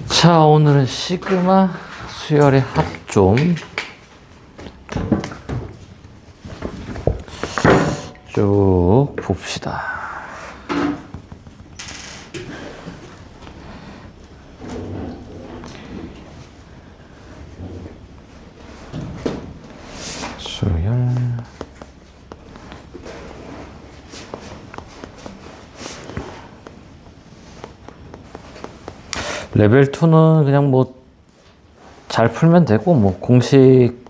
자, 오늘은 시그마 수열의 합좀 쭉 봅시다. 수열 레벨 2는 그냥 뭐 잘 풀면 되고, 뭐 공식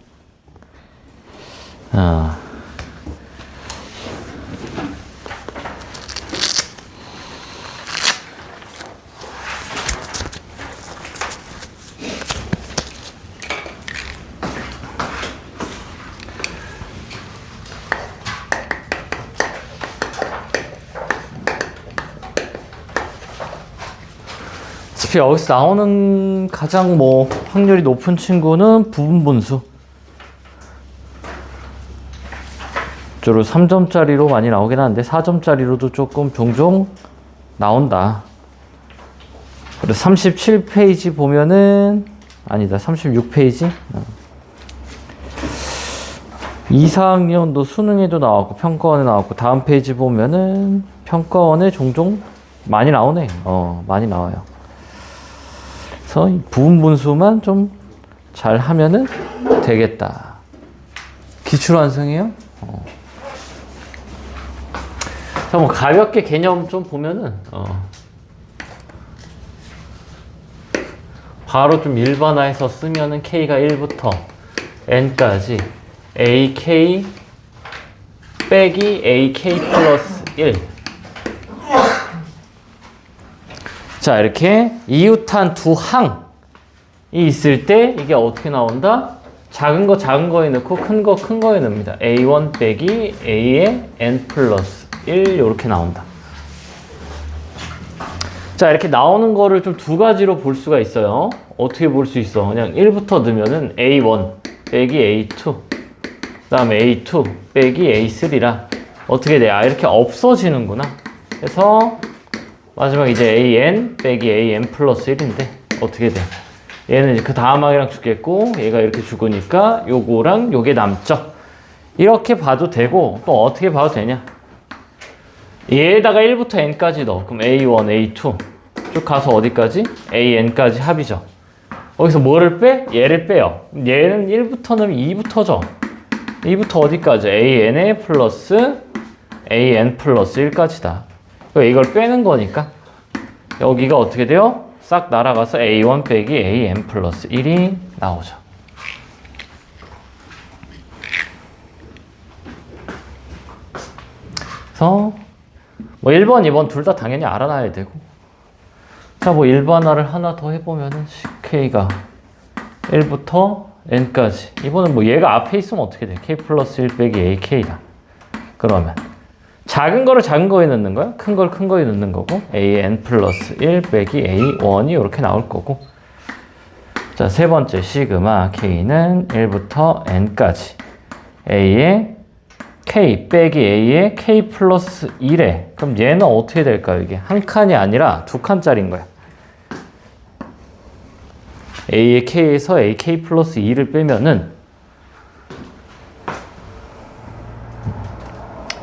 여기서 나오는 가장 뭐 확률이 높은 친구는 부분분수. 주로 3점짜리로 많이 나오긴 하는데 4점짜리로도 조금 종종 나온다. 그래서 37페이지 보면은, 아니다, 36페이지 2, 4학년도 수능에도 나왔고 평가원에 나왔고, 다음 페이지 보면은 평가원에 종종 많이 나오네. 많이 나와요. 그래서 이 부분분수만 좀 잘 하면은 되겠다. 기출완성이에요? 자, 뭐 가볍게 개념 좀 보면은 바로 좀 일반화해서 쓰면은 K가 1부터 N까지 AK 빼기 AK 플러스 1. 자, 이렇게 이웃한 두 항이 있을 때 이게 어떻게 나온다? 작은 거에 넣고 큰 거에 넣습니다. A1 빼기 A의 N 플러스 1 이렇게 나온다. 자, 이렇게 나오는 거를 좀 두 가지로 볼 수가 있어요. 어떻게 볼 수 있어? 그냥 1부터 넣으면은 A1 빼기 A2 그 다음에 A2 빼기 A3라 어떻게 돼? 이렇게 없어지는구나. 그래서 마지막 이제 AN 빼기 AN 플러스 1인데 어떻게 돼? 얘는 이제 그 다음 항이랑 죽겠고 얘가 이렇게 죽으니까 요거랑 요게 남죠. 이렇게 봐도 되고, 또 어떻게 봐도 되냐? 얘에다가 1부터 N까지 넣어. 그럼 A1, A2 쭉 가서 어디까지? AN까지 합이죠. 거기서 뭐를 빼? 얘를 빼요. 얘는 1부터 넣으면 2부터죠. 2부터 어디까지? AN에 플러스 AN 플러스 1까지다. 이걸 빼는 거니까 여기가 어떻게 돼요? 싹 날아가서 A1 빼기 AN 플러스 1이 나오죠. 그래서 뭐 1번, 2번 둘 다 당연히 알아놔야 되고, 자, 뭐 일반화를 하나 더 해보면은 K가 1부터 N까지, 이번엔 뭐 얘가 앞에 있으면 어떻게 돼? K 플러스 1 빼기 AK다. 그러면 작은 거를 작은 거에 넣는 거야? 큰 걸 큰 거에 넣는 거고, AN 플러스 1 빼기 A1이 이렇게 나올 거고. 자, 세 번째 시그마 K는 1부터 N까지 A의 K 빼기 A의 K 플러스 1에, 그럼 얘는 어떻게 될까요? 이게 한 칸이 아니라 두 칸짜리인 거야. A의 K에서 A K 플러스 2를 빼면은,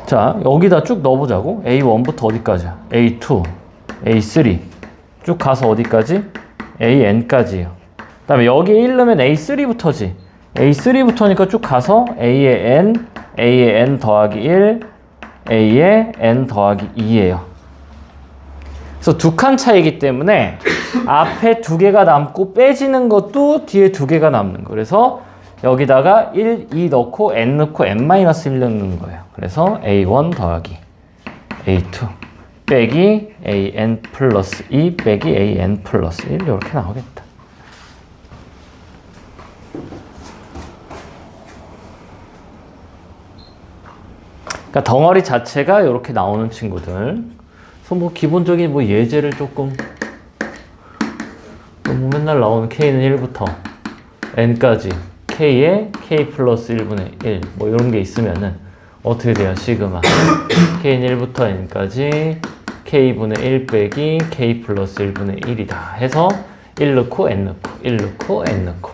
자, 여기다 쭉 넣어보자고. A1부터 어디까지야? A2, A3 쭉 가서 어디까지? AN까지요. 그 다음에 여기에 1 넣으면 A3부터지. A3부터니까 쭉 가서 A의 N 더하기 1, A의 N 더하기 2예요. 그래서 두 칸 차이기 때문에 앞에 두 개가 남고 빼지는 것도 뒤에 두 개가 남는 거. 그래서 여기다가 1, 2 넣고 N 넣고 N-1 넣는 거예요. 그래서 A1 더하기 A2 빼기 AN 플러스 2 빼기 AN 플러스 1 이렇게 나오겠다. 그러니까 덩어리 자체가 이렇게 나오는 친구들. 그래서 뭐 기본적인 뭐 예제를 조금, 뭐 맨날 나오는 K는 1부터 N까지 K에 K 플러스 1분의 1 뭐 이런 게 있으면은 어떻게 돼요? 시그마 K는 1부터 N까지 k분의 1 빼기 k 플러스 1분의 1이다 해서 1 넣고 n 넣고 1 넣고 n 넣고.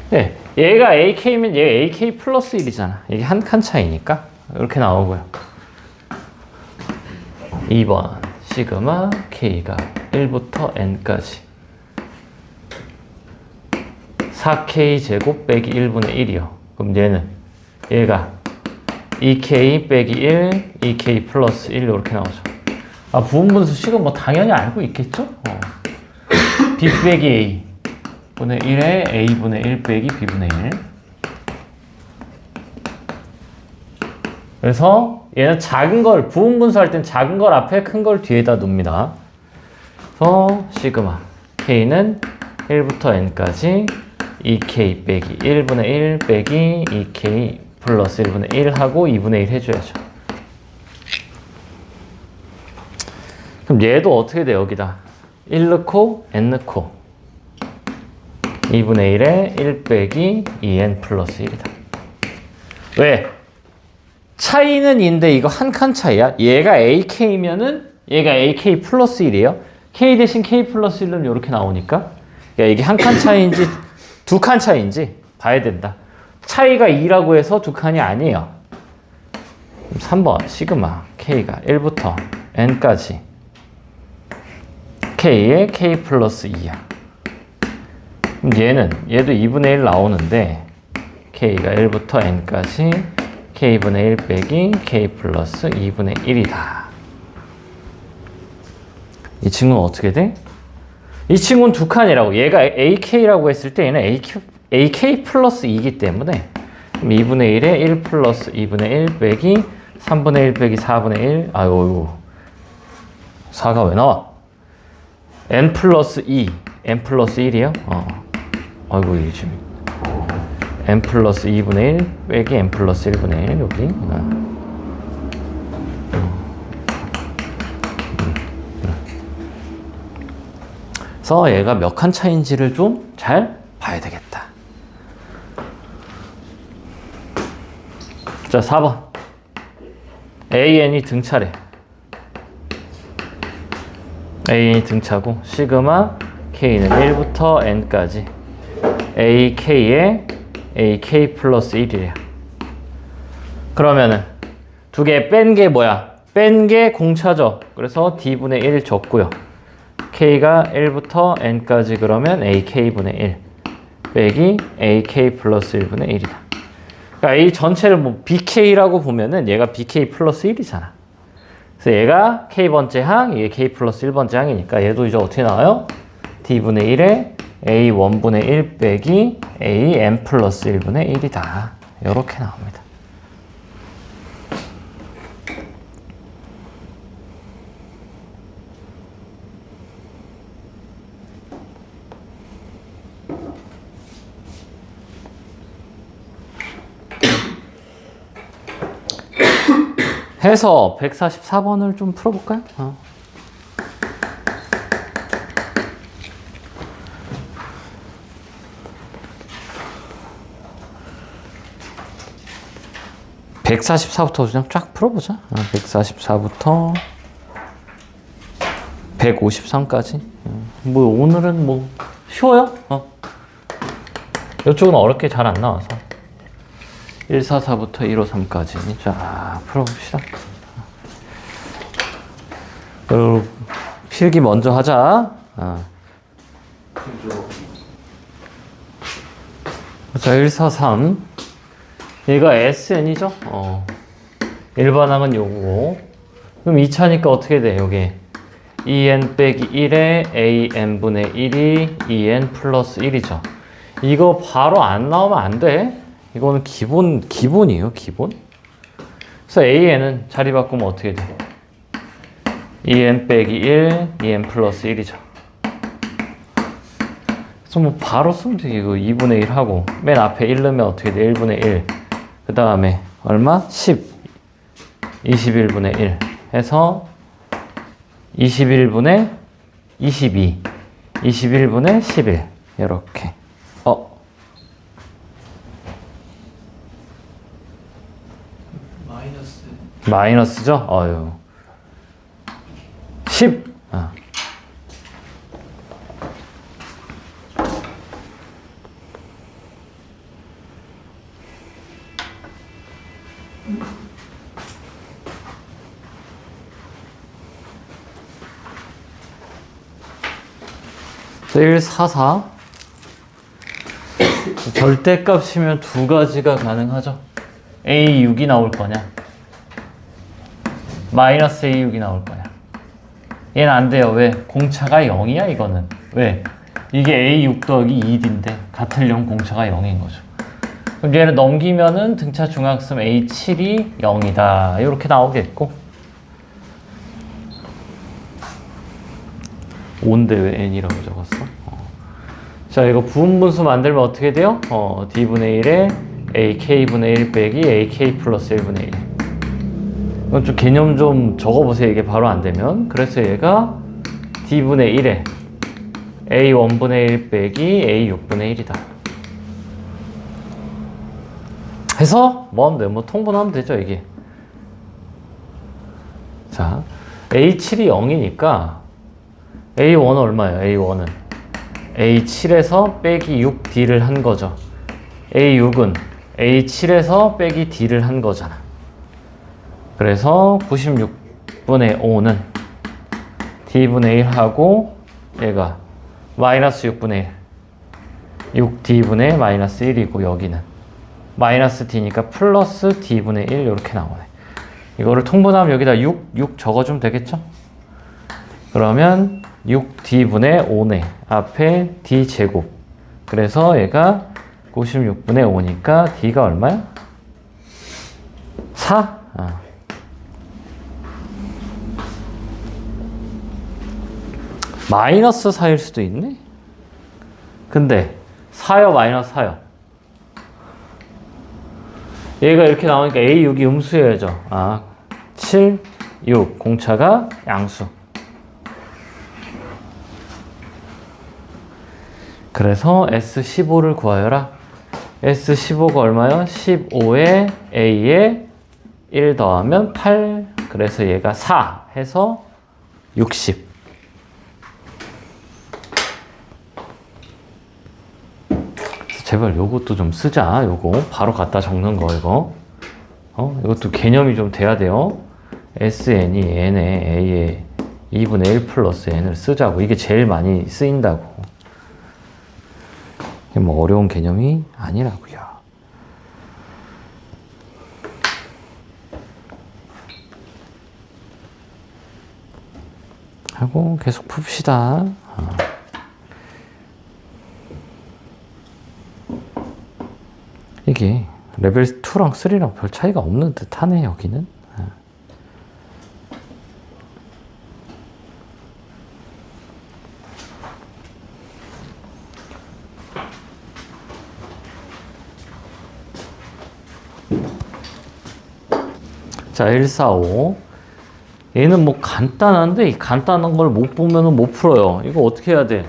네, 얘가 ak면 얘가 ak 플러스 1이잖아. 이게 한 칸 차이니까 이렇게 나오고요. 2번 시그마 k가 1부터 n까지 4k 제곱 빼기 1분의 1이요. 그럼 얘가 2k 빼기 1, 2k 플러스 1 이렇게 나오죠. 아, 부분분수 식은 뭐 당연히 알고 있겠죠? b 빼기 a 분의 1에 a분의 1 빼기 b분의 1. 그래서 얘는 작은 걸, 부분분수할 땐 작은 걸 앞에 큰 걸 뒤에다 놉니다. 그래서 시그마 k는 1부터 n까지 2k 빼기 1분의 1 빼기 2k 플러스 1분의 1 하고 2분의 1 해줘야죠. 그럼 얘도 어떻게 돼? 여기다 1 넣고 n 넣고 2분의 1에 1 빼기 2n 플러스 1이다. 왜? 차이는 2인데 이거 한 칸 차이야. 얘가 ak면은 얘가 ak 플러스 1이에요. k 대신 k 플러스 1은 이렇게 나오니까 이게 한 칸 차이인지 두 칸 차이인지 봐야 된다. 차이가 2라고 해서 두 칸이 아니에요. 3번 시그마 k가 1부터 n까지 k에 k 플러스 2야. 그럼 얘도 2분의 1 나오는데 k가 1부터 n까지 k분의 1 빼기 k 플러스 2분의 1이다. 이 친구는 어떻게 돼? 이 친구는 두 칸이라고. 얘가 ak라고 했을 때 얘는 ak 플러스 2이기 때문에 2분의 1에 1 플러스 2분의 1 빼기 3분의 1 빼기 4분의 1. 아이고 4가 왜 나와? n 플러스 2 n 플러스 1이요? 아이고 이게 지금 n 플러스 2분의 1 빼기 n 플러스 1분의 1 여기. 그래서 얘가 몇 칸 차이인지를 좀 잘 봐야 되겠다. 자, 4번. AN이 등차래. AN이 등차고, 시그마 K는 1부터 N까지 AK에 AK 플러스 1이래요. 그러면은 두 개 뺀 게 뭐야? 뺀 게 공차죠. 그래서 D분의 1 적고요. K가 1부터 N까지 그러면 AK분의 1 빼기 AK 플러스 1분의 1이다. 그러니까 이 전체를 뭐 BK라고 보면은 얘가 BK 플러스 1이잖아. 그래서 얘가 K번째 항, 이게 K 플러스 1번째 항이니까 얘도 이제 어떻게 나와요? D분의 1에 A1분의 1 빼기 AN 플러스 1분의 1이다. 이렇게 나옵니다. 해서 144번을 좀 풀어볼까요? (144부터) 그냥 쫙 풀어보자. 144부터 153까지. 뭐 오늘은 뭐 쉬워요. 이쪽은 어렵게 잘 안 나와서 144부터 153까지 자 풀어봅시다. 그리고 필기 먼저 하자. 자 143 얘가 SN이죠. 일반항은 요거고. 그럼 2차니까 어떻게 돼? 요게 2n 빼기 1에 an분의 1이 2n 플러스 1이죠. 이거 바로 안 나오면 안 돼. 이거는 기본이에요, 기본. 그래서 an은 자리 바꾸면 어떻게 돼? 2n 빼기 1, 2n 플러스 1이죠. 그래서 뭐 바로 쓰면 돼. 이거 2분의 1 하고 맨 앞에 1 넣으면 어떻게 돼? 1분의 1. 그 다음에 얼마? 10. 21분의 1 해서 21분의 22. 21분의 11. 이렇게. 마이너스죠? 10. 자, 1, 4, 4. 절대값이면 두 가지가 가능하죠. A6이 나올 거냐, 마이너스 A6이 나올 거냐. 얘는 안 돼요. 왜? 공차가 0이야, 이거는. 왜? 이게 A6 더하기 2D인데 같을 0 공차가 0인 거죠. 그럼 얘를 넘기면은 등차 중앙점 A7이 0이다. 이렇게 나오겠고. 5인데 왜 N이라고 적었어? 자, 이거 부분분수 만들면 어떻게 돼요? D분의 1에 AK분의 1 빼기 AK 플러스 1분의 1. 이건 좀 개념 좀 적어보세요. 이게 바로 안 되면. 그래서 얘가 D분의 1에 A1분의 1 빼기 A6분의 1이다. 해서 뭐 하면 돼요? 뭐 통분하면 되죠, 이게. 자, A7이 0이니까 A1은 얼마예요? A1은 A7에서 빼기 6D를 한 거죠. A6은 A7에서 빼기 D를 한 거잖아. 그래서 96분의 5는 D분의 1하고 얘가 마이너스 6분의 1 6D분의 마이너스 1이고 여기는 마이너스 D니까 플러스 D분의 1 이렇게 나오네. 이거를 통분하면 여기다 6 적어주면 되겠죠? 그러면 6D분의 5네. 앞에 D제곱. 그래서 얘가 96분의 5니까 D가 얼마야? 4? 마이너스 4일 수도 있네? 근데 4요, 마이너스 4요? 얘가 이렇게 나오니까 A6이 음수여야죠. 7, 6. 공차가 양수. 그래서 S15를 구하여라. S15가 얼마요? 15에 A에 1 더하면 8. 그래서 얘가 4 해서 60. 제발 요것도 좀 쓰자. 요거 바로 갖다 적는 거 이거. 이것도 개념이 좀 돼야 돼요. SN이 N에 A에 2분의 1 플러스 N을 쓰자고. 이게 제일 많이 쓰인다고. 이게 뭐 어려운 개념이 아니라고요. 하고 계속 풉시다. 이게 레벨 2랑 3랑 별 차이가 없는 듯 하네, 여기는. 자, 145. 얘는 뭐 간단한데, 이 간단한 걸 못 보면은 못 풀어요. 이거 어떻게 해야 돼?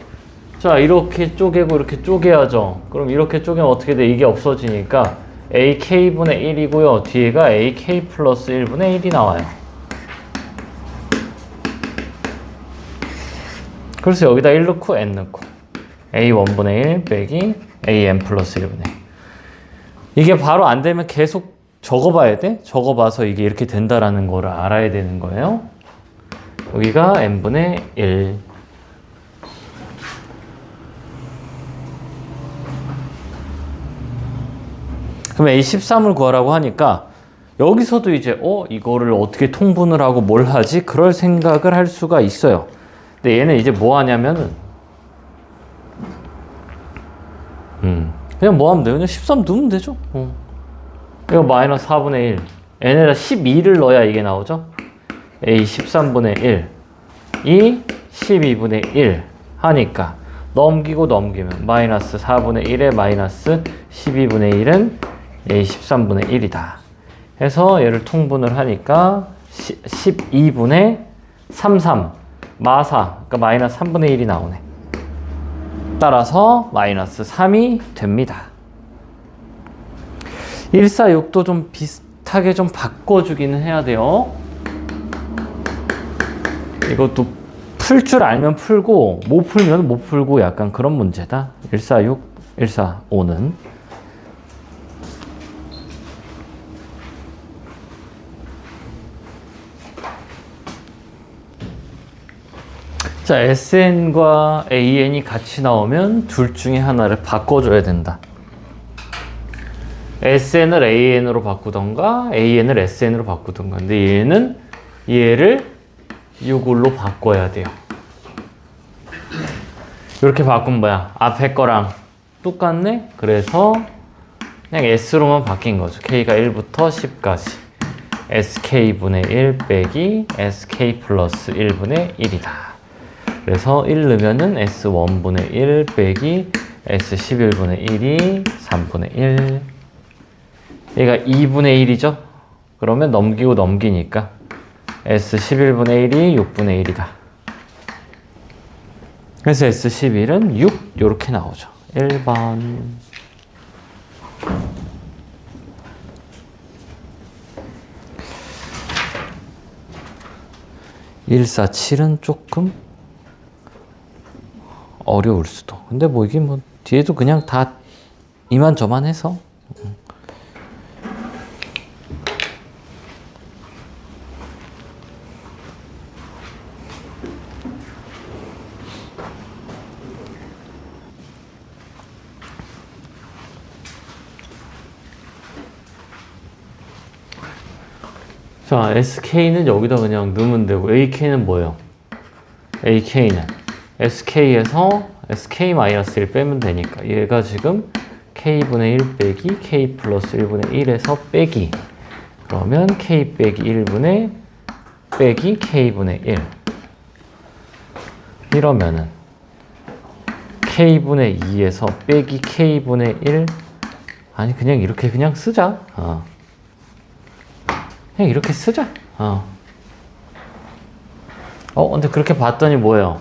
자, 이렇게 쪼개고 이렇게 쪼개야죠. 그럼 이렇게 쪼개면 어떻게 돼? 이게 없어지니까 AK분의 1이고요. 뒤에가 AK 플러스 1분의 1이 나와요. 그래서 여기다 1 넣고 N 넣고 A1분의 1 빼기 AN 플러스 1분의 1. 이게 바로 안 되면 계속 적어봐야 돼. 적어봐서 이게 이렇게 된다라는 거를 알아야 되는 거예요. 여기가 N분의 1. 그럼 A13을 구하라고 하니까 여기서도 이제 이거를 어떻게 통분을 하고 뭘 하지? 그럴 생각을 할 수가 있어요. 근데 얘는 이제 뭐 하냐면은 그냥 뭐 하면 돼요? 그냥 13 넣으면 되죠. 이거 마이너스 4분의 1 n에다 12를 넣어야 이게 나오죠. A 13분의 1 이 12분의 1 하니까 넘기고 넘기면 마이너스 4분의 1에 마이너스 12분의 1은 A 13분의 1이다 해서 얘를 통분을 하니까 12분의 33 마사, 그러니까 마이너스 3분의 1이 나오네. 따라서 마이너스 3이 됩니다. 146도 좀 비슷하게 좀 바꿔주기는 해야 돼요. 이것도 풀 줄 알면 풀고 못 풀면 못 풀고 약간 그런 문제다. 146, 145는. 자, SN과 AN이 같이 나오면 둘 중에 하나를 바꿔줘야 된다. SN을 AN으로 바꾸던가 AN을 SN으로 바꾸던가. 근데 얘는 얘를 이걸로 바꿔야 돼요. 이렇게 바꾼 뭐야? 앞에 거랑 똑같네? 그래서 그냥 S로만 바뀐 거죠. K가 1부터 10까지. SK분의 1 빼기 SK 플러스 1분의 1이다. 그래서 1 넣으면은 S1분의 1 빼기 S11분의 1이 3분의 1. 얘가 2분의 1이죠? 그러면 넘기고 넘기니까 S11분의 1이 6분의 1이다. 그래서 S11은 6 이렇게 나오죠. 1번. 147은 조금 어려울 수도. 근데 뭐 이게 뭐 뒤에도 그냥 다 이만저만 해서. 자, SK는 여기다 그냥 넣으면 되고, AK는 뭐예요? AK는 SK에서 SK-1 빼면 되니까 얘가 지금 K분의 1 빼기 K 플러스 1분의 1에서 빼기, 그러면 K 빼기 1분의 빼기 K분의 1 이러면은 K분의 2에서 빼기 K분의 1. 아니 그냥 이렇게 그냥 쓰자. 그냥 이렇게 쓰자. 근데 그렇게 봤더니 뭐예요?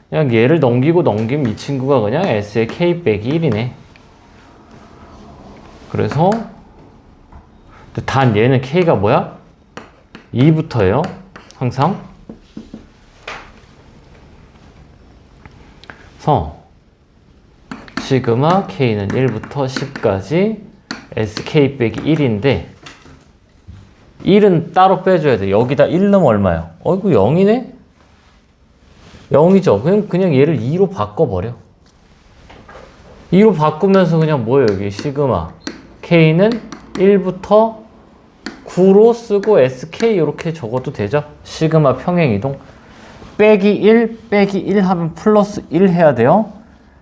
그냥 얘를 넘기고 넘기면 이 친구가 그냥 S의 K 빼기 1이네. 그래서 단 얘는 K가 뭐야? 2부터예요. 항상. 그래서 시그마 K는 1부터 10까지 SK 빼기 1인데 1은 따로 빼줘야 돼. 여기다 1 넣으면 얼마예요? 이거 0이네? 0이죠. 그냥 얘를 2로 바꿔버려. 2로 바꾸면서 그냥 뭐예요? 여기 시그마 K는 1부터 9로 쓰고 SK 이렇게 적어도 되죠? 시그마 평행이동. 빼기 1, 빼기 1 하면 플러스 1 해야 돼요.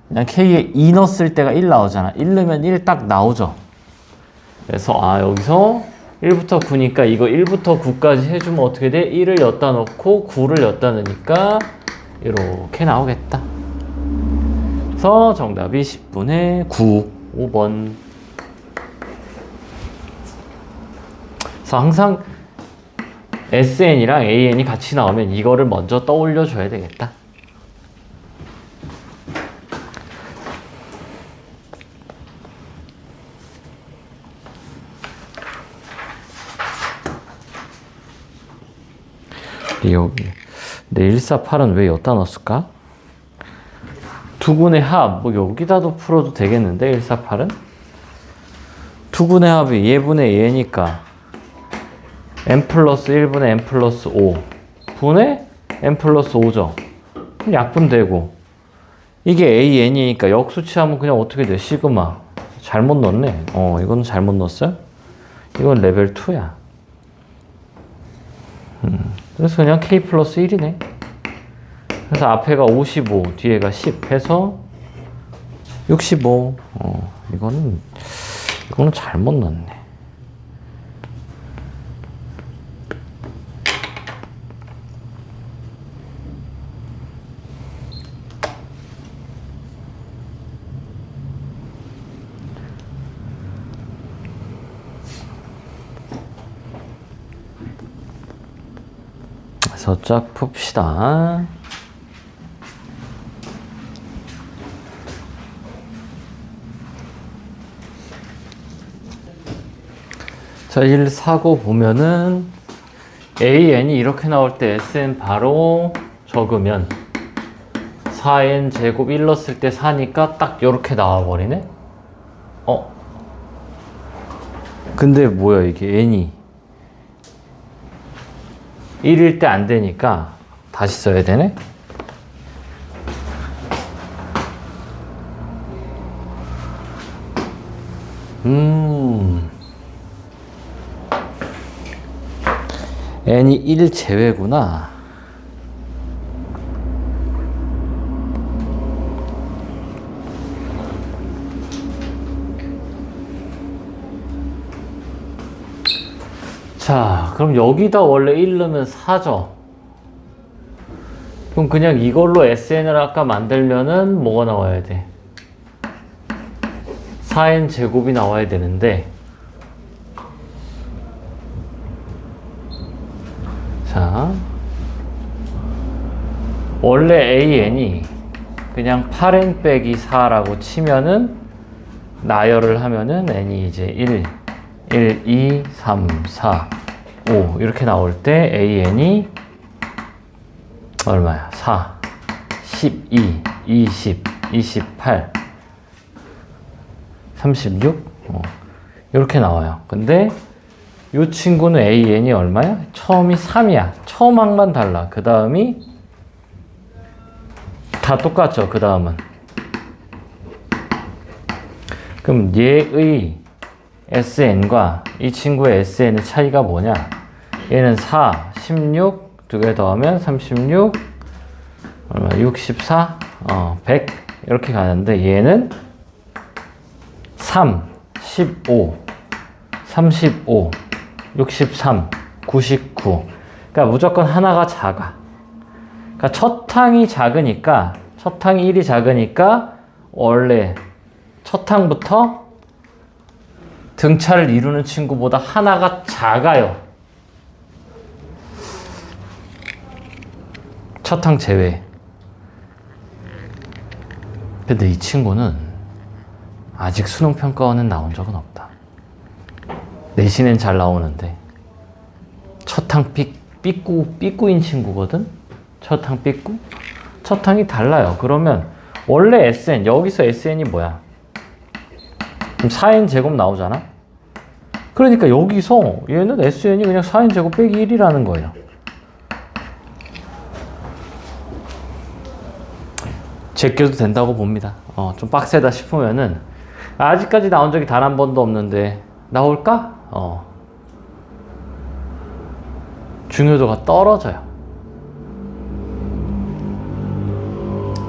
그냥 K에 2 넣었을 때가 1 나오잖아. 1 넣으면 1 딱 나오죠. 그래서 여기서 1부터 9니까 이거 1부터 9까지 해주면 어떻게 돼? 1을 엿다 넣고 9를 엿다 넣으니까 이렇게 나오겠다. 그래서 정답이 10분의 9, 5번. 그래서 항상 SN이랑 AN이 같이 나오면 이거를 먼저 떠올려 줘야 되겠다. 여기 근데 148은 왜 여기다 넣었을까? 두군의 합, 뭐 여기다도 풀어도 되겠는데 148은? 두군의 합이 얘분의 얘니까 n 플러스 1분의 n 플러스 5 분의 n 플러스 5죠. 약분되고 이게 AN이니까 역수치하면 그냥 어떻게 돼? 시그마. 잘못 넣었네. 이거는 잘못 넣었어요? 이건 레벨 2야. 그래서 그냥 K 플러스 1이네. 그래서 앞에가 55, 뒤에가 10 해서 65. 이거는 잘못 넣었네. 그래서 쫙 풉시다. 자, 149 보면은 AN이 이렇게 나올 때 SN 바로 적으면 4n 제곱 1 넣었을 때 4니까 딱 요렇게 나와버리네? 근데 뭐야 이게 n이 1일 때 안 되니까 다시 써야 되네? n이 1 제외구나. 자, 그럼 여기다 원래 1 넣으면 4죠. 그럼 그냥 이걸로 SN을 아까 만들면은 뭐가 나와야 돼? 4n 제곱이 나와야 되는데, 자, 원래 AN이 그냥 8n 빼기 4라고 치면은 나열을 하면은 n이 이제 1, 2, 3, 4, 5 이렇게 나올 때 AN이 얼마야? 4, 12, 20, 28, 36 이렇게 나와요. 근데 이 친구는 AN이 얼마야? 처음이 3이야. 처음 한건 달라. 그 다음이 다 똑같죠. 그 다음은 그럼 얘의 SN과 이 친구의 SN의 차이가 뭐냐? 얘는 4, 16 두 개 더하면 36 얼마? 64 100 이렇게 가는데 얘는 3, 15 35 63 99 그러니까 무조건 하나가 작아. 그러니까 첫 항이 작으니까 첫 항이 1이 작으니까 원래 첫 항부터 등차를 이루는 친구보다 하나가 작아요. 첫 항 제외. 근데 이 친구는 아직 수능평가원은 나온 적은 없다. 내신엔 잘 나오는데 첫 항 삐꾸인 친구거든? 첫 항 삐꾸? 첫 항이 달라요. 그러면 원래 SN, 여기서 SN이 뭐야? 그럼 4n 제곱 나오잖아? 그러니까 여기서 얘는 SN이 그냥 4n 제곱 빼기 1이라는 거예요. 제껴도 된다고 봅니다. 좀 빡세다 싶으면은 아직까지 나온 적이 단 한 번도 없는데 나올까? 중요도가 떨어져요.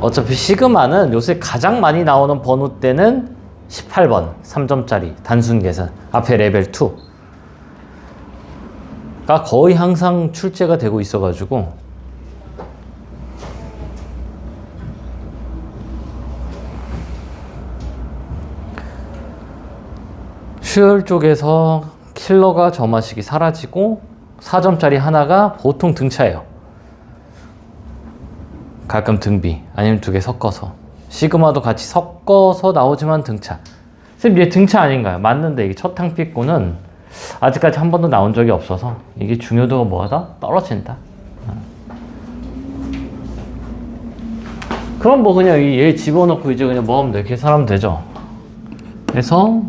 어차피 시그마는 요새 가장 많이 나오는 번호 때는 18번 3점짜리 단순 계산 앞에 레벨 2가 거의 항상 출제가 되고 있어가지고 수열 쪽에서 킬러가 점화식이 사라지고 4점짜리 하나가 보통 등차예요. 가끔 등비 아니면 두 개 섞어서 시그마도 같이 섞어서 나오지만 등차. 쌤 얘 등차 아닌가요? 맞는데 이게 첫 항 삐꾸는 아직까지 한 번도 나온 적이 없어서 이게 중요도가 뭐하다? 떨어진다. 그럼 뭐 그냥 얘 집어넣고 이제 그냥 뭐 하면 돼? 계산하면 되죠. 그래서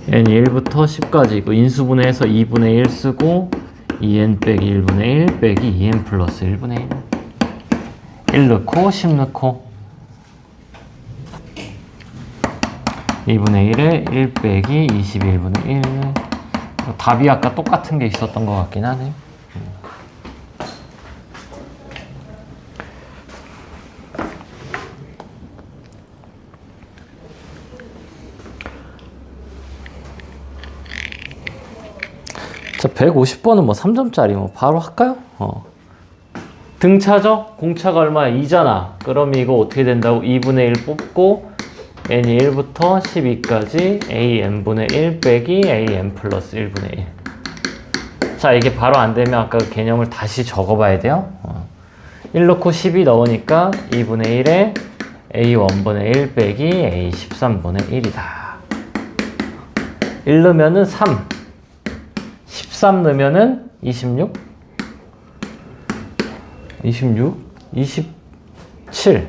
n이 1부터 10까지 있고 인수분해해서 2분의 1 쓰고 2n 빼기 1분의 1 빼기 2n 플러스 1분의 1 넣고 10 넣고 2분의 1에 1 빼기 21분의 1 답이 아까 똑같은 게 있었던 것 같긴 하네. 자, 150번은 뭐 3점짜리 뭐 바로 할까요? 등차죠? 공차가 얼마야? 2잖아. 그럼 이거 어떻게 된다고? 2분의 1 뽑고 n이 1부터 12까지 an분의 1 빼기 an 플러스 1분의 1. 자, 이게 바로 안 되면 아까 그 개념을 다시 적어봐야 돼요. 1 넣고 12 넣으니까 2분의 1에 a1분의 1 빼기 a 13분의 1이다. 1 넣으면은 3. 13 넣으면은 26? 26? 27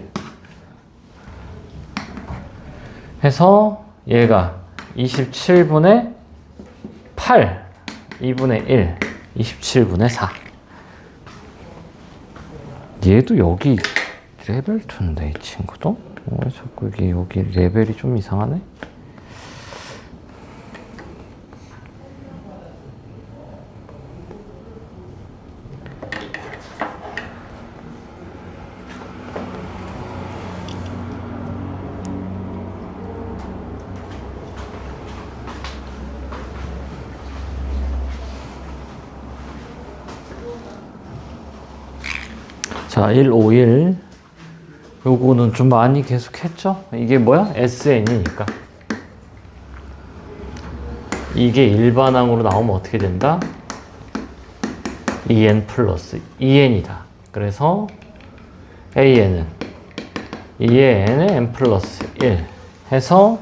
해서 얘가 27분의 8 2분의 1 27분의 4 얘도 여기 레벨 2인데 이 친구도? 왜 자꾸 여기 레벨이 좀 이상하네? 자, 151 요거는 좀 많이 계속 했죠? 이게 뭐야? SN이니까 이게 일반항으로 나오면 어떻게 된다? EN 플러스 EN이다. 그래서 AN은 2의 N에 N 플러스 1 해서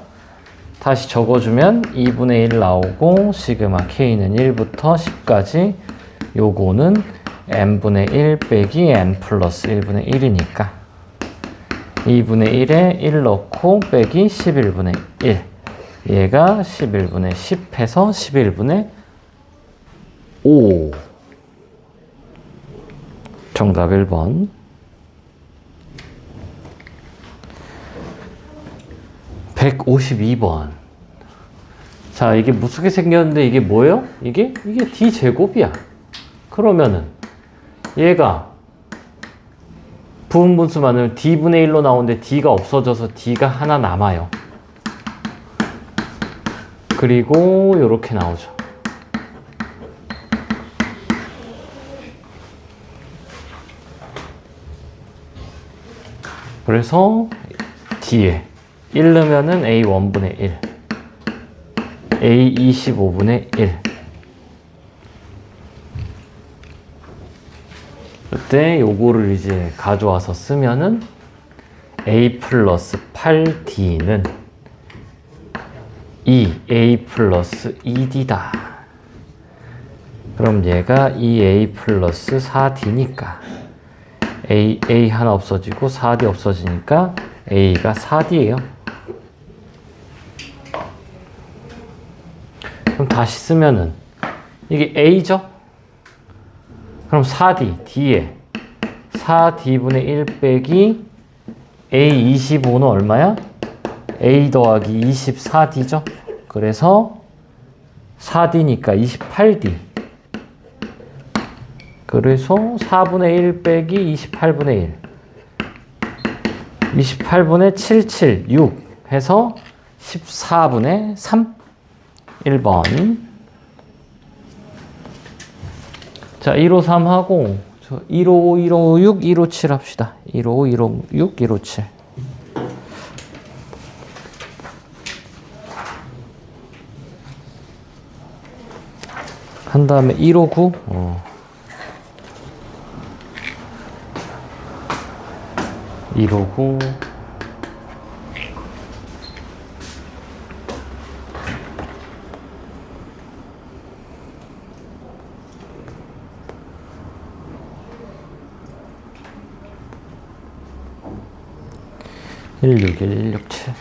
다시 적어주면 2분의 1 나오고 시그마 K는 1부터 10까지 요거는 n분의 1 빼기 n 플러스 1분의 1이니까 2분의 1에 1 넣고 빼기 11분의 1 얘가 11분의 10 해서 11분의 5 정답 1번. (152번) 자, 이게 무섭게 생겼는데 이게 뭐예요? 이게 d제곱이야. 그러면은 얘가 부분분수 많으면 d분의 1로 나오는데 d가 없어져서 d가 하나 남아요. 그리고 이렇게 나오죠. 그래서 d에 1 넣으면은 a1분의 1 a25분의 1 그때 요거를 이제 가져와서 쓰면은 a 플러스 8d는 2a 플러스 2d다. 그럼 얘가 2a 플러스 4d니까 a 하나 없어지고 4d 없어지니까 a가 4d예요. 그럼 다시 쓰면은 이게 a죠? 그럼 4D, D에 4D분의 1 빼기 A25는 얼마야? A 더하기 24D죠? 그래서 4D니까 28D. 그래서 4분의 1 빼기 28분의 1. 28분의 77, 6 해서 14분의 3. 1번. 자, 153 하고 155, 156, 157 합시다. 155, 156, 157. 한 다음에 159. 159. 161, 167.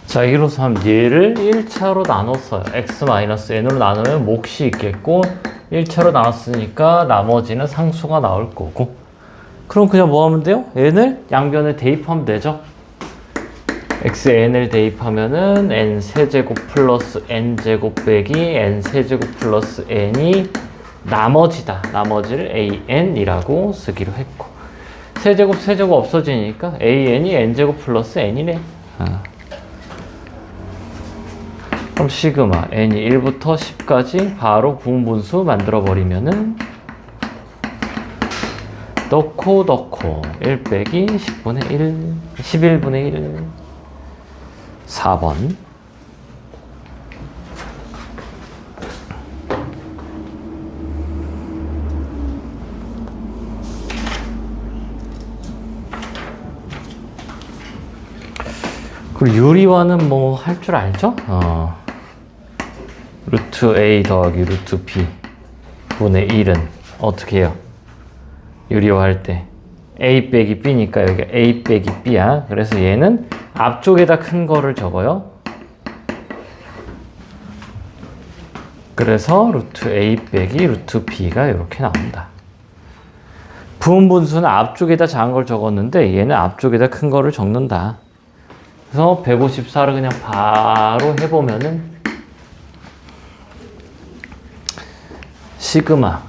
자, 153 얘를 1차로 나눴어요. x-n으로 나누면 몫이 있겠고 1차로 나눴으니까 나머지는 상수가 나올 거고. 그럼 그냥 뭐 하면 돼요? n을 양변에 대입하면 되죠. xn을 대입하면은 n 세제곱 플러스 n 제곱 빼기 n 세제곱 플러스 n이 나머지다. 나머지를 an이라고 쓰기로 했고, 세제곱 없어지니까 an이 n 제곱 플러스 n이네. 그럼 시그마 n이 1부터 10까지 바로 구분분수 만들어 버리면은 넣고 1 빼기 10분의 1 11분의 1 4번. 그리고 유리화는 뭐 할 줄 알죠? 루트 A 더하기 루트 B 분의 1은 어떻게 해요? 유리화 할 때 A 빼기 B니까 여기가 A 빼기 B야. 그래서 얘는 앞쪽에다 큰 거를 적어요. 그래서 루트 A 빼기 루트 B가 이렇게 나온다. 부분분수는 앞쪽에다 작은 걸 적었는데 얘는 앞쪽에다 큰 거를 적는다. 그래서 154를 그냥 바로 해보면은 시그마로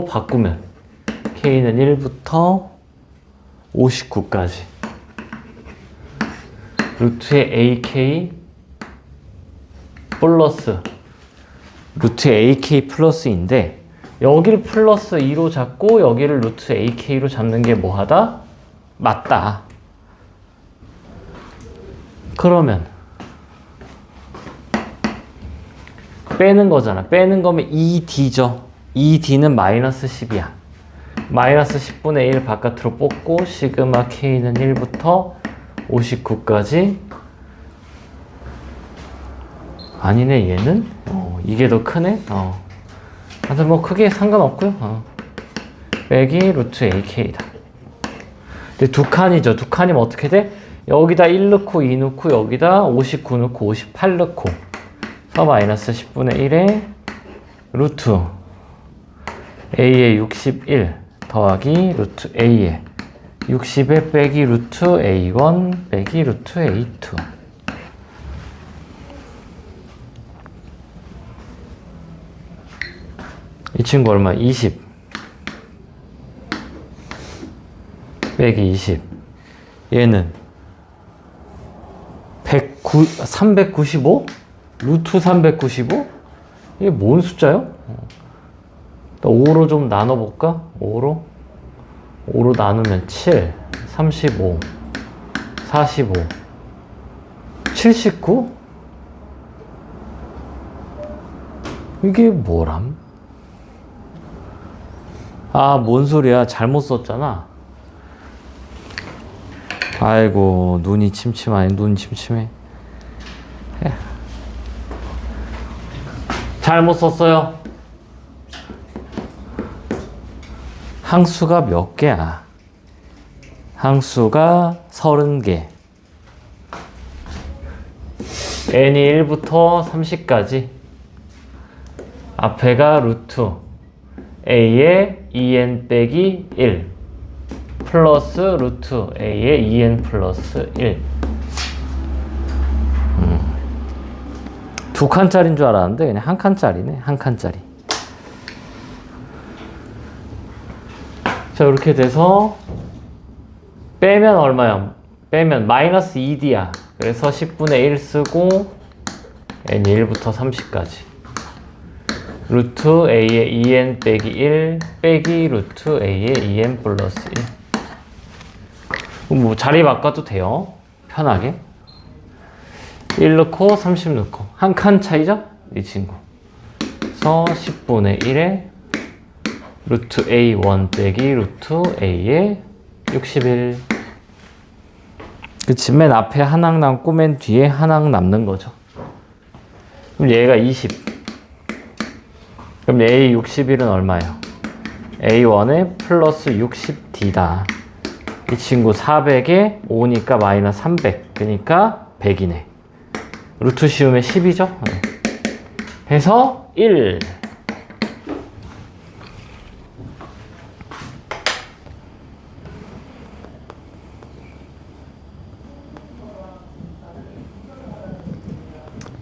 바꾸면 K는 1부터 59까지 루트의 AK 플러스 루트의 AK 플러스인데 여기를 플러스 2로 잡고 여기를 루트 AK로 잡는 게 뭐하다? 맞다. 그러면 빼는 거잖아. 빼는 거면 2D죠. 2D는 마이너스 10이야. 마이너스 10분의 1 바깥으로 뽑고 시그마 K는 1부터 59까지 아니네 얘는? 이게 더 크네? 하여튼 뭐 크게 상관없고요. 빼기 루트 AK다. 근데 두 칸이죠. 두 칸이면 어떻게 돼? 여기다 1 넣고 2 넣고 여기다 59 넣고 58 넣고 서 마이너스 10분의 1에 루트 A의 61 더하기 루트 A의 60에 빼기 루트 A1 빼기 루트 A2 이 친구 얼마? 20 빼기 20 얘는 395? 루트 395? 이게 뭔 숫자요? 5로 좀 나눠볼까? 5로 나누면 7, 35, 45, 79? 이게 뭐람? 뭔 소리야. 잘못 썼잖아. 아이고, 눈이 침침하네. 눈 침침해. 잘못 썼어요. 항수가 몇 개야? 항수가 30개. n이 1부터 30까지. 앞에가 루트 a의 2n 빼기 1 플러스 루트 a의 2n 플러스 1. 두 칸짜리인 줄 알았는데 그냥 한 칸짜리네. 한 칸짜리. 자, 이렇게 돼서 빼면 얼마야? 빼면 마이너스 2d야. 그래서 10분의 1 쓰고 n이 1부터 30까지 루트 a의 2n 빼기 1 빼기 루트 a의 2n 플러스 1. 뭐 자리 바꿔도 돼요. 편하게. 1 넣고 30 넣고 한 칸 차이죠? 이 친구. 그래서 10분의 1에 루트 A1 빼기 루트 A의 61. 그치, 맨 앞에 한 항 남고 맨 뒤에 한 항 남는 거죠. 그럼 얘가 20. 그럼 A 61은 얼마예요? A1에 플러스 60D다. 이 친구 400에 5니까 마이너스 300. 그러니까 100이네. 루트 씌우면 10이죠? 해서 1.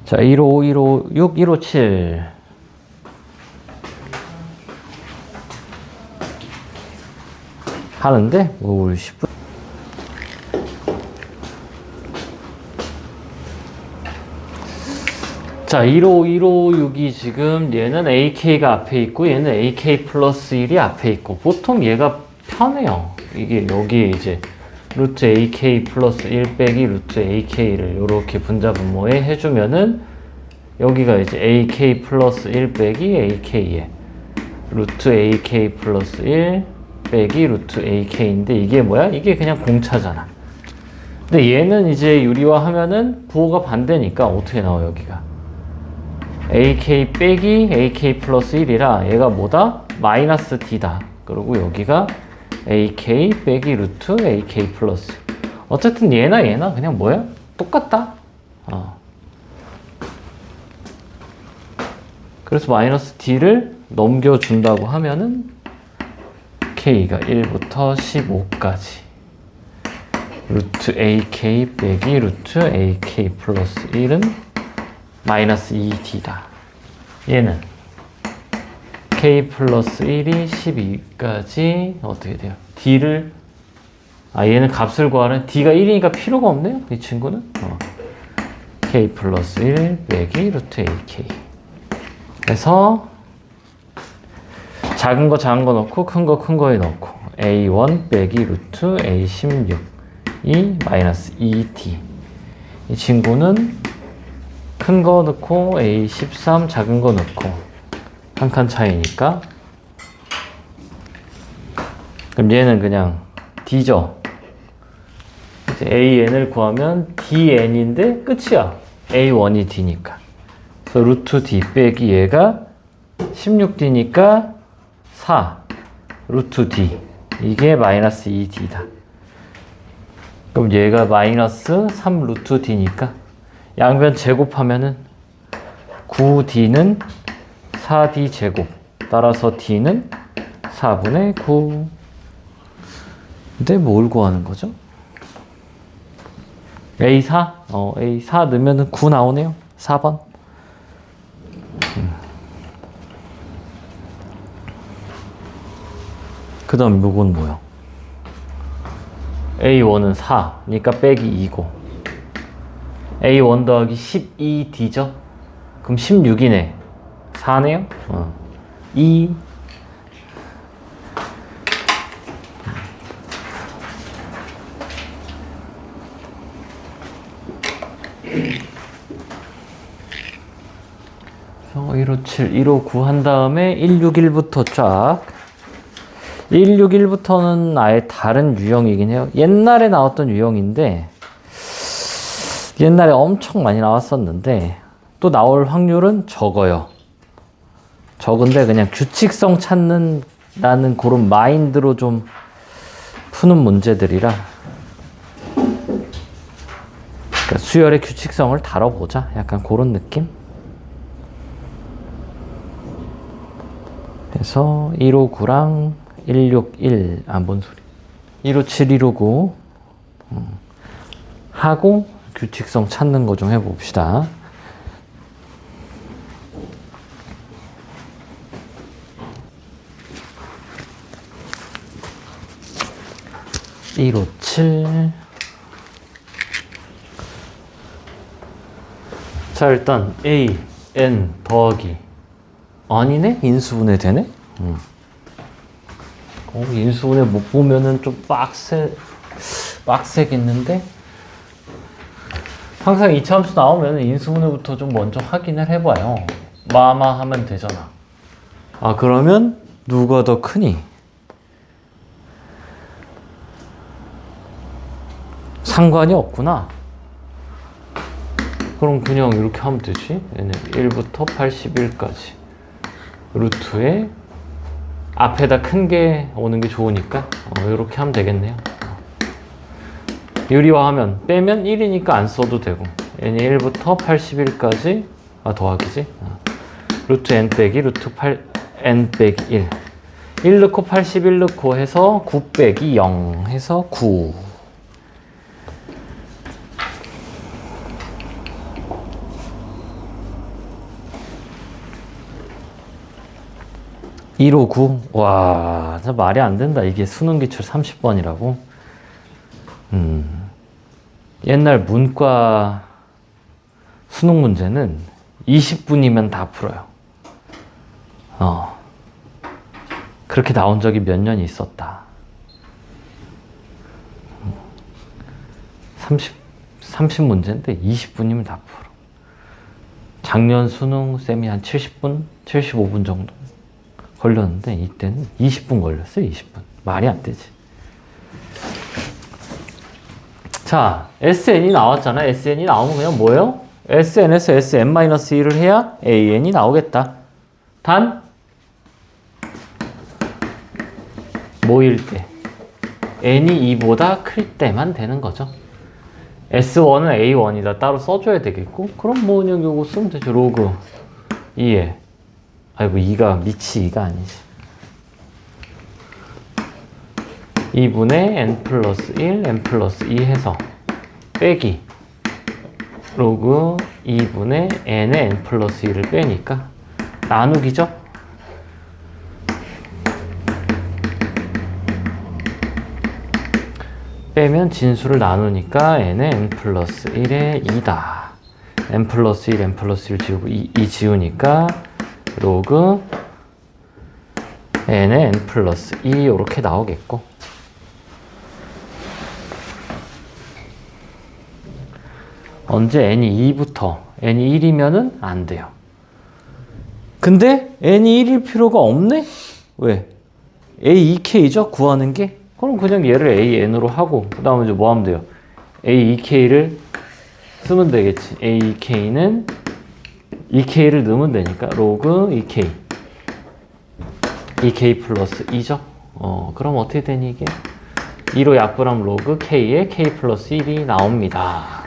자, 155, 156, 157. 하는데, 오, 10분. 자, 156이 지금 얘는 AK가 앞에 있고 얘는 AK 플러스 1이 앞에 있고 보통 얘가 편해요. 이게 여기에 이제 루트 AK 플러스 1 빼기 루트 AK를 이렇게 분자분모에 해주면은 여기가 이제 AK 플러스 1 빼기 AK에 루트 AK 플러스 1 빼기 루트 AK인데 이게 뭐야? 이게 그냥 공차잖아. 근데 얘는 이제 유리화하면은 부호가 반대니까 어떻게 나와 여기가? AK 빼기 AK 플러스 1이라 얘가 뭐다? 마이너스 D다. 그리고 여기가 AK 빼기 루트 AK 플러스. 어쨌든 얘나 그냥 뭐야? 똑같다. 그래서 마이너스 D를 넘겨준다고 하면은 K가 1부터 15까지 루트 AK 빼기 루트 AK 플러스 1은 마이너스 2D다. 얘는 K 플러스 1이 12까지 어떻게 돼요? D를 얘는 값을 구하는 D가 1이니까 필요가 없네요. 이 친구는 K 플러스 1 빼기 루트 AK. 그래서 작은 거 넣고 큰 거에 넣고 A1 빼기 루트 A16 이 마이너스 2D. 이 친구는 큰 거 넣고 A13 작은 거 넣고 한 칸 차이니까 그럼 얘는 그냥 D죠. 이제 AN을 구하면 DN인데 끝이야. A1이 D니까. 그래서 루트 D 빼기 얘가 16D니까 4 루트 D 이게 마이너스 2D다. 그럼 얘가 마이너스 3 루트 D니까 양변 제곱하면은 9D는 4D 제곱 따라서 D는 4분의 9. 근데 뭘 구하는 거죠? A4? A4 넣으면은 9 나오네요. 4번. 그 다음 요건 뭐야? A1은 4니까 빼기 2고 A1 더하기 12D죠? 그럼 16이네. 4네요? 2 157, 159 한 다음에 161부터 쫙 161부터는 아예 다른 유형이긴 해요. 옛날에 나왔던 유형인데 옛날에 엄청 많이 나왔었는데 또 나올 확률은 적어요. 적은데 그냥 규칙성 찾는 나는 그런 마인드로 좀 푸는 문제들이라 그러니까 수열의 규칙성을 다뤄보자. 약간 그런 느낌? 그래서 159랑 161, 뭔 소리. 157, 159 하고 규칙성 찾는 거 좀 해봅시다. (157) 자 일단 A, N 더하기 아니네? 인수분해 되네? 인수분해 못 보면은 좀 빡세겠는데? 항상 이차함수 나오면 인수분해부터 좀 먼저 확인을 해봐요. 마마 하면 되잖아. 그러면 누가 더 크니? 상관이 없구나. 그럼 그냥 이렇게 하면 되지. 얘는 1부터 81까지. 루트에 앞에다 큰 게 오는 게 좋으니까 이렇게 하면 되겠네요. 유리화하면 빼면 1이니까 안 써도 되고 얘는 1부터 81까지 더하기지. 루트 n 빼기 루트 8n 빼기 1 넣고 81 넣고 해서 9 빼기 0 해서 9. (159) 와, 진짜 말이 안 된다. 이게 수능 기출 30번이라고. 옛날 문과 수능 문제는 20분이면 다 풀어요. 그렇게 나온 적이 몇 년이 있었다. 30문제인데 20분이면 다 풀어. 작년 수능 쌤이 한 70분, 75분 정도 걸렸는데 이때는 20분 걸렸어요. 20분. 말이 안 되지. 자, SN이 나왔잖아. SN이 나오면 그냥 뭐예요? SN에서 SN-1을 해야 AN이 나오겠다. 단 뭐일 때? n이 2보다 클 때만 되는 거죠. S1은 A1이다 따로 써줘야 되겠고, 그럼 뭐 그냥 요거 쓰면 되죠. 로그 2에, 아이고 2가 미치 2가 아니지, 2분의 n 플러스 1 n 플러스 2 해서 빼기 로그 2분의 n의 n 플러스 1을 빼니까 나누기죠. 빼면 진수를 나누니까 n의 n 플러스 1의 2다. n 플러스 1, n 플러스 1 지우고 2 지우니까 로그 n의 n 플러스 2 이렇게 나오겠고, 언제 n이 2부터 n이 1이면은 안 돼요. 근데 n이 1일 필요가 없네? 왜? A2K죠? 구하는 게? 그럼 그냥 얘를 AN으로 하고, 그 다음에 이제 뭐 하면 돼요? A2K를 쓰면 되겠지. A2K는 2K를 넣으면 되니까 로그 2K 2K 플러스 2죠? 그럼 어떻게 되니 이게? 2로 약분하면 로그 K에 K 플러스 1이 나옵니다.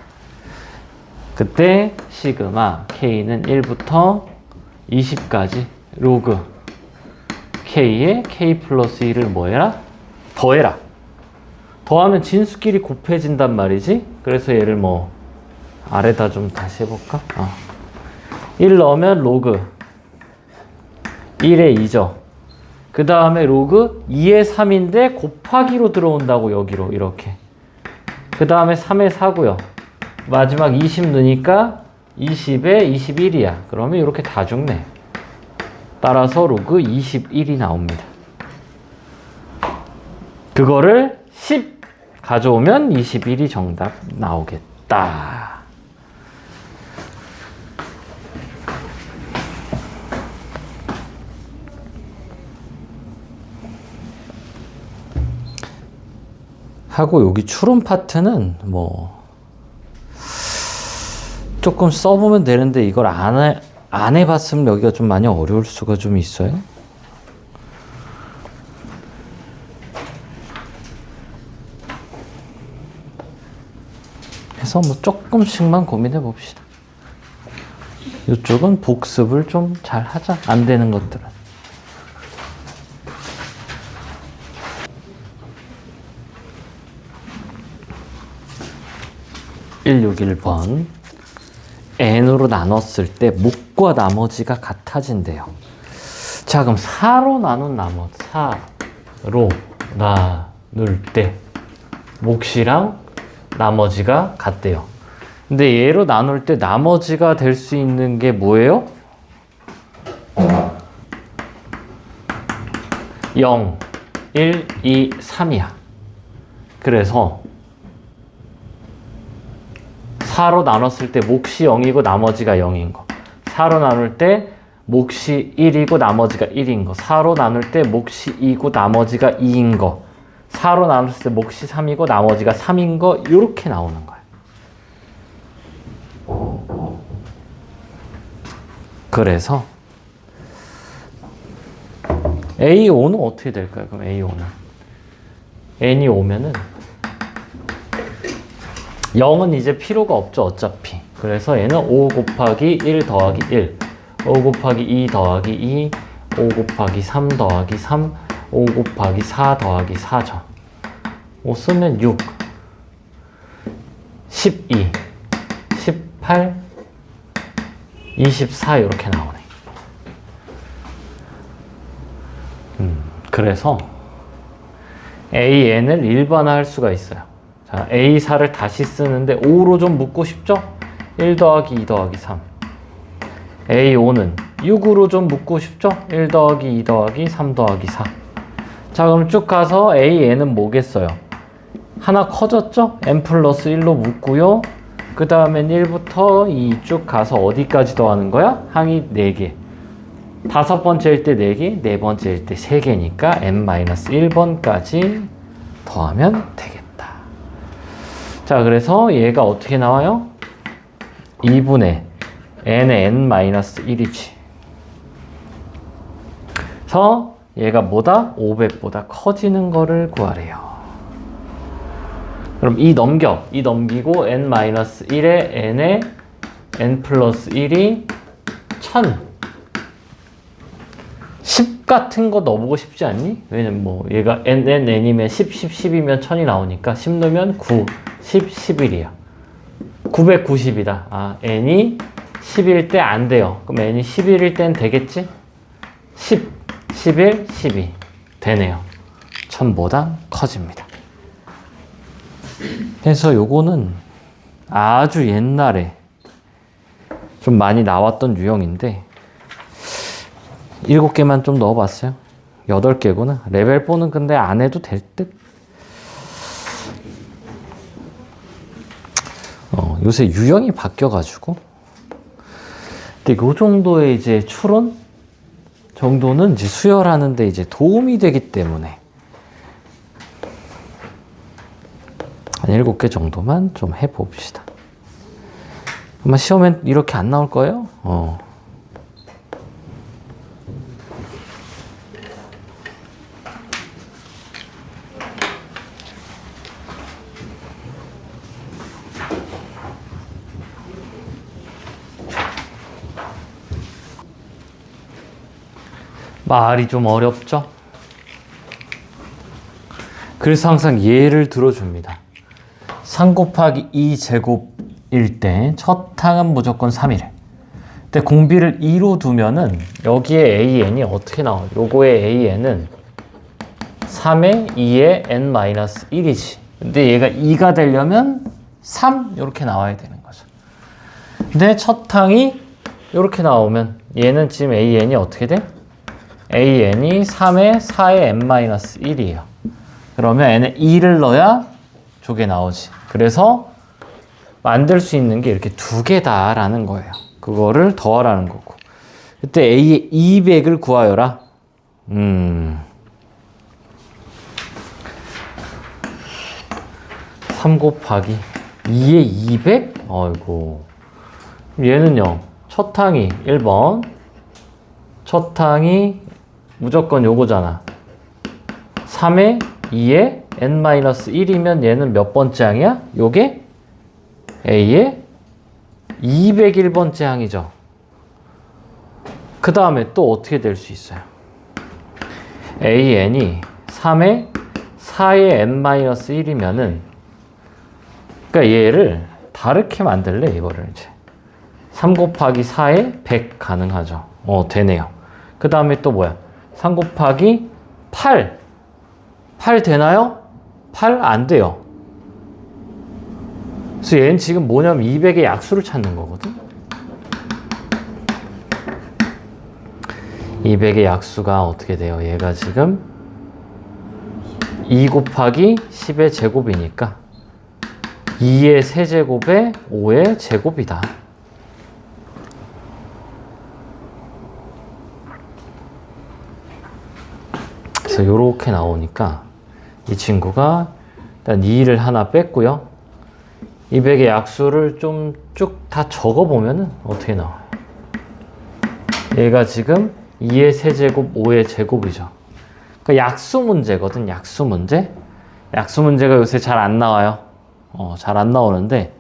그때 시그마 K는 1부터 20까지 로그 K에 K 플러스 1을 뭐 해라? 더해라. 더하면 진수끼리 곱해진단 말이지. 그래서 얘를 뭐 아래다 좀 다시 해볼까? 1 넣으면 로그 1의 2죠. 그 다음에 로그 2의 3인데 곱하기로 들어온다고, 여기로 이렇게. 그 다음에 3의 4고요. 마지막 20 넣으니까 20에 21이야. 그러면 이렇게 다 죽네. 따라서 로그 21이 나옵니다. 그거를 10 가져오면 21이 정답 나오겠다. 하고 여기 추론 파트는 뭐 조금 써보면 되는데, 이걸 안 해봤으면 여기가 좀 많이 어려울 수가 좀 있어요. 그래서 뭐 조금씩만 고민해 봅시다. 이쪽은 복습을 좀 잘 하자. 안 되는 것들은. 161번. n으로 나눴을 때 몫과 나머지가 같아진대요. 자, 그럼 4로 나눈 나머지, 4로 나눌 때 몫이랑 나머지가 같대요. 근데 얘로 나눌 때 나머지가 될 수 있는 게 뭐예요? 0, 1, 2, 3이야. 그래서 4로 나눴을 때 몫이 0이고 나머지가 0인 거. 4로 나눌 때 몫이 1이고 나머지가 1인 거. 4로 나눌 때 몫이 2고 나머지가 2인 거. 4로 나눴을 때 몫이 3이고 나머지가 3인 거. 이렇게 나오는 거예요. 그래서 A5는 어떻게 될까요? 그럼 A5는 n이 오면은 0은 이제 필요가 없죠, 어차피. 그래서 얘는 5 곱하기 1 더하기 1, 5 곱하기 2 더하기 2, 5 곱하기 3 더하기 3, 5 곱하기 4 더하기 4죠. 5 쓰면 6, 12, 18, 24 이렇게 나오네. 그래서 AN을 일반화할 수가 있어요. 자, A4를 다시 쓰는데 5로 좀 묶고 싶죠? 1 더하기 2 더하기 3. A5는 6으로 좀 묶고 싶죠? 1 더하기 2 더하기 3 더하기 4. 자, 그럼 쭉 가서 AN은 뭐겠어요? 하나 커졌죠? n 플러스 1로 묶고요. 그 다음엔 1부터 2 쭉 가서 어디까지 더하는 거야? 항이 4개. 5번째일 때 4개, 4번째일 때 3개니까 n-1번까지 더하면 되겠다. 자, 그래서 얘가 어떻게 나와요? 2분의 n의 n-1이지. 그래서 얘가 뭐다? 500보다 커지는 거를 구하래요. 그럼 이 넘기고 n-1에 n에 n 플러스 1이 1000. 10 같은 거 넣어보고 싶지 않니? 왜냐면 뭐 얘가 n이면 10, 10이면 1000이 나오니까 10 넣으면 9, 10, 11이야. 990이다. 아, n이 10일 때 안 돼요. 그럼 n이 11일 땐 되겠지? 10, 11, 12 되네요. 1000보다 커집니다. 그래서 요거는 아주 옛날에 좀 많이 나왔던 유형인데 7개만 좀 넣어봤어요. 8개구나. 레벨 4는 근데 안 해도 될 듯? 요새 유형이 바뀌어가지고 근데 요 정도의 이제 추론 정도는 이제 수열하는데 이제 도움이 되기 때문에 한 7개 정도만 좀 해봅시다. 아마 시험엔 이렇게 안 나올 거예요? 말이 좀 어렵죠? 그래서 항상 예를 들어줍니다. 3 곱하기 2제곱일 때 첫 항은 무조건 3이래. 근데 공비를 2로 두면은 여기에 AN이 어떻게 나와요? 요거의 AN은 3에 2에 n-1이지. 근데 얘가 2가 되려면 3 이렇게 나와야 되는 거죠. 근데 첫 항이 이렇게 나오면 얘는 지금 AN이 어떻게 돼? AN이 3에 4에 n-1이에요. 그러면 n에 2를 넣어야 저게 나오지. 그래서 만들 수 있는 게 이렇게 2개다라는 거예요. 그거를 더하라는 거고. 그때 A의 200을 구하여라. 3 곱하기 2의 200? 어이구. 얘는요. 첫 항이 1번. 첫 항이 무조건 요거잖아. 3에 2에 n-1이면 얘는 몇 번째 항이야? 요게 A의 201번째 항이죠. 그 다음에 또 어떻게 될 수 있어요? AN이 3에 4에 n-1이면은 그러니까 얘를 다르게 만들래 이거를 이제 3 곱하기 4에 100 가능하죠. 되네요. 그 다음에 또 뭐야? 3 곱하기 8 되나요? 8 안 돼요. 그래서 얘는 지금 뭐냐면 200의 약수를 찾는 거거든. 200의 약수가 어떻게 돼요? 얘가 지금 2 곱하기 10의 제곱이니까 2의 세제곱에 5의 제곱이다. 그래서 이렇게 나오니까 이 친구가 일단 2를 하나 뺐고요. 200의 약수를 좀 쭉 다 적어보면은 어떻게 나와요? 얘가 지금 2의 세제곱, 5의 제곱이죠. 그러니까 약수 문제거든, 약수 문제. 약수 문제가 요새 잘 안 나와요. 잘 안 나오는데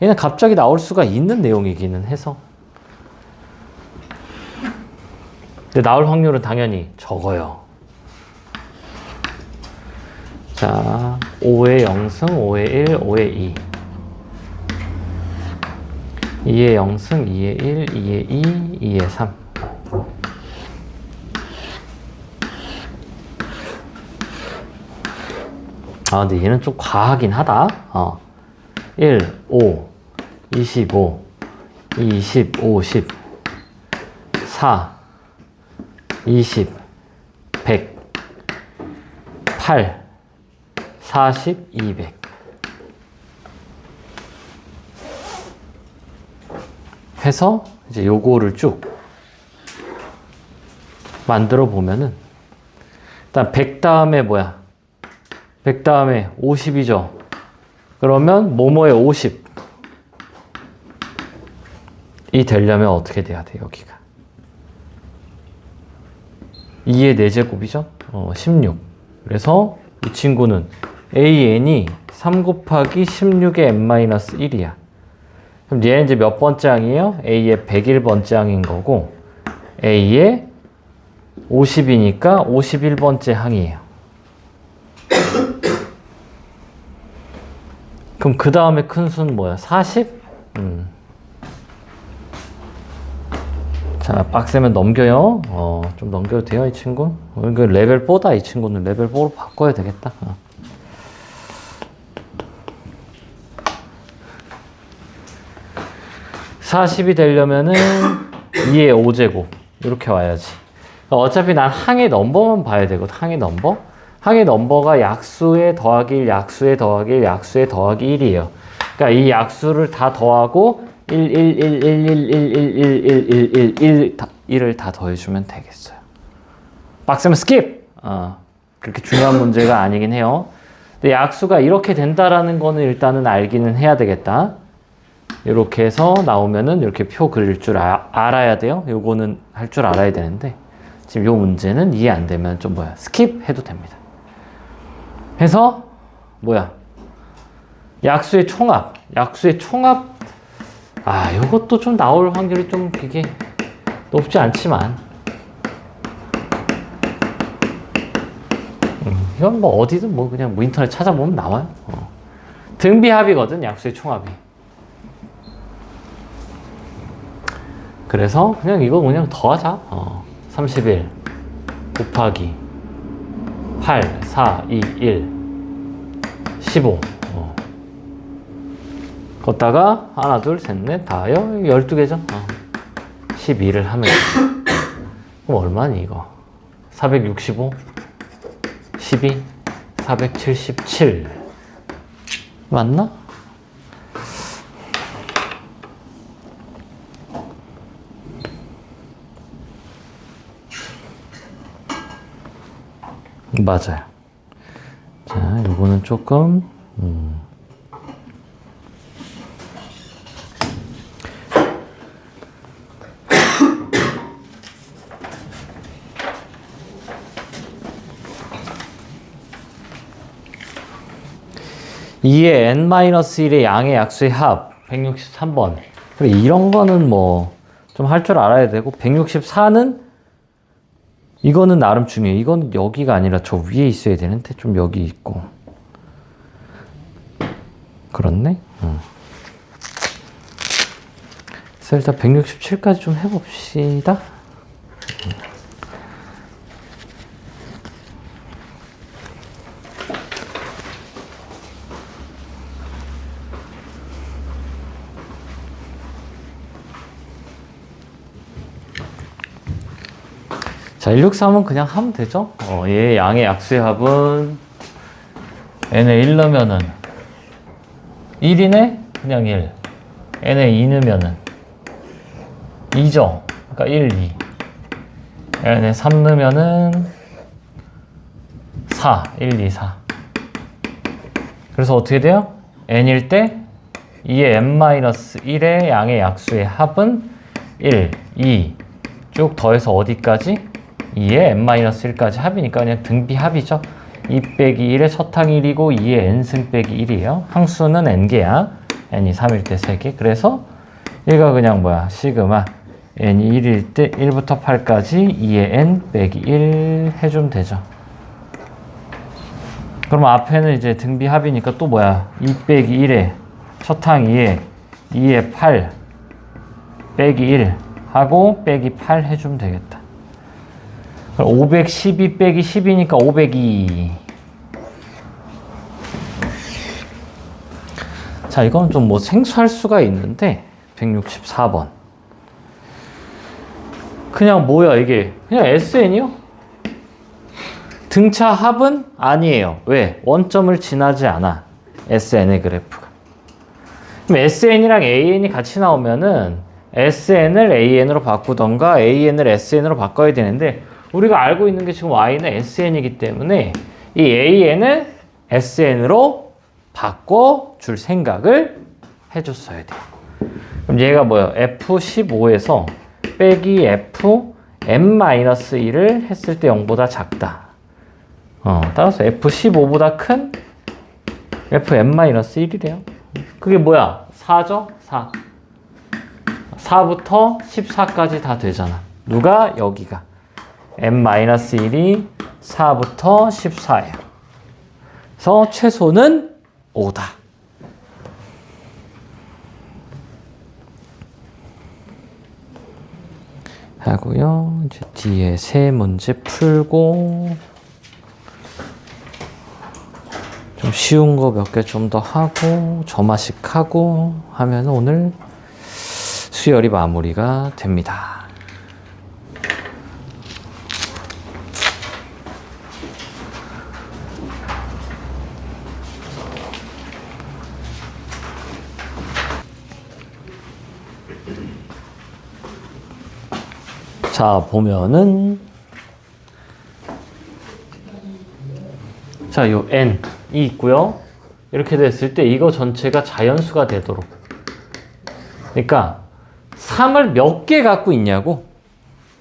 얘는 갑자기 나올 수가 있는 내용이기는 해서. 근데 나올 확률은 당연히 적어요. 자, 5의 0승, 5의 1, 5의 2. 2의 0승, 2의 1, 2의 2, 2의 3. 근데 얘는 좀 과하긴 하다. 1, 5, 25, 20, 50, 4, 20, 100, 8, 40, 200. 해서 이제 요거를 쭉 만들어 보면은 일단 100 다음에 뭐야? 100 다음에 50이죠. 그러면 뭐뭐의 50이 되려면 어떻게 돼야 돼, 여기가? 2의 4제곱이죠? 16. 그래서 이 친구는 AN이 3 곱하기 16의 n-1이야. 그럼 얘는 이제 몇 번째 항이에요? A의 101번째 항인 거고, A의 50이니까 51번째 항이에요. 그럼 그 다음에 큰 수는 뭐야? 40? 자, 빡세면 넘겨요. 좀 넘겨도 돼요, 이 친구. 이거 레벨 4다, 이 친구는. 레벨 4로 바꿔야 되겠다. 40이 되려면은 2의 5제곱. 이렇게 와야지. 어차피 난 항의 넘버만 봐야 되거든. 항의 넘버. 항의 넘버가 약수에 더하기 1, 약수에 더하기 1, 약수에 더하기 1이에요. 그러니까 이 약수를 다 더하고 1, 1, 1, 1, 1, 1, 1, 1, 1, 1, 1을 다 더해주면 되겠어요. 빡세면 스킵! 그렇게 중요한 문제가 아니긴 해요. 근데 약수가 이렇게 된다라는 거는 일단은 알기는 해야 되겠다. 이렇게 해서 나오면은 이렇게 표 그릴 줄 알아야 돼요. 요거는 할 줄 알아야 되는데 지금 요 문제는 이해 안 되면 좀 스킵 해도 됩니다. 해서 약수의 총합. 요것도 좀 나올 확률이 좀 그게 높지 않지만 이건 뭐 어디든 뭐 그냥 뭐 인터넷 찾아보면 나와요. 등비합이거든, 약수의 총합이. 그래서 그냥 이거 그냥 더하자. 31 곱하기 8, 4, 2, 1 15 걷다가 하나, 둘, 셋, 넷, 다요 12개죠. 12를 하면 그럼 얼마니 이거? 465 12 477 맞나? 맞아요. 자, 요거는 조금 (2의 n-1의) 양의 약수의 합 163번. 그래, 이런 거는 뭐 좀 할 줄 알아야 되고, 164는 이거는 나름 중요해. 이건 여기가 아니라 저 위에 있어야 되는데 좀 여기 있고. 그렇네. 그래서 일단 167까지 좀 해봅시다. 자, 163은 그냥 하면 되죠. 얘 양의 약수의 합은 n에 1 넣으면은 1이네? 그냥 1. n에 2 넣으면은 2죠. 그러니까 1, 2. n에 3 넣으면은 4. 1, 2, 4. 그래서 어떻게 돼요? n일 때 2의 n-1의 양의 약수의 합은 1, 2. 쭉 더해서 어디까지? 2의 n-1까지 합이니까 그냥 등비합이죠. 2 빼기 1의 첫 항 1이고 2의 n승 빼기 1이에요. 항수는 n개야. n이 3일 때 3개. 그래서 얘가 그냥 시그마 n이 1일 때 1부터 8까지 2의 n 빼기 1 해주면 되죠. 그럼 앞에는 이제 등비합이니까 또 2 빼기 1의 첫 항 2의 8 빼기 1 하고 빼기 8 해주면 되겠다. 512 빼기 10이니까 502. 자, 이건 좀 생소할 수가 있는데 164번. 그냥 이게? 그냥 SN이요? 등차 합은 아니에요. 왜? 원점을 지나지 않아. SN의 그래프가. 그럼 SN이랑 AN이 같이 나오면은 SN을 AN으로 바꾸던가 AN을 SN으로 바꿔야 되는데, 우리가 알고 있는 게 지금 Y는 SN이기 때문에 이 AN을 SN으로 바꿔줄 생각을 해줬어야 돼요. 그럼 얘가 뭐예요? F15에서 빼기 Fm-1을 했을 때 0보다 작다. 따라서 F15보다 큰 Fm-1이래요. 그게 뭐야? 4죠? 4. 4부터 14까지 다 되잖아. 누가? 여기가. M-1이 4부터 14예요. 그래서 최소는 5다. 하고요. 이제 뒤에 세 문제 풀고 좀 쉬운 거 몇 개 좀 더 하고 점화식 하고 하면 오늘 수열이 마무리가 됩니다. 자, 보면은 자, 요 n이 있고요. 이렇게 됐을 때 이거 전체가 자연수가 되도록, 그러니까 3을 몇 개 갖고 있냐고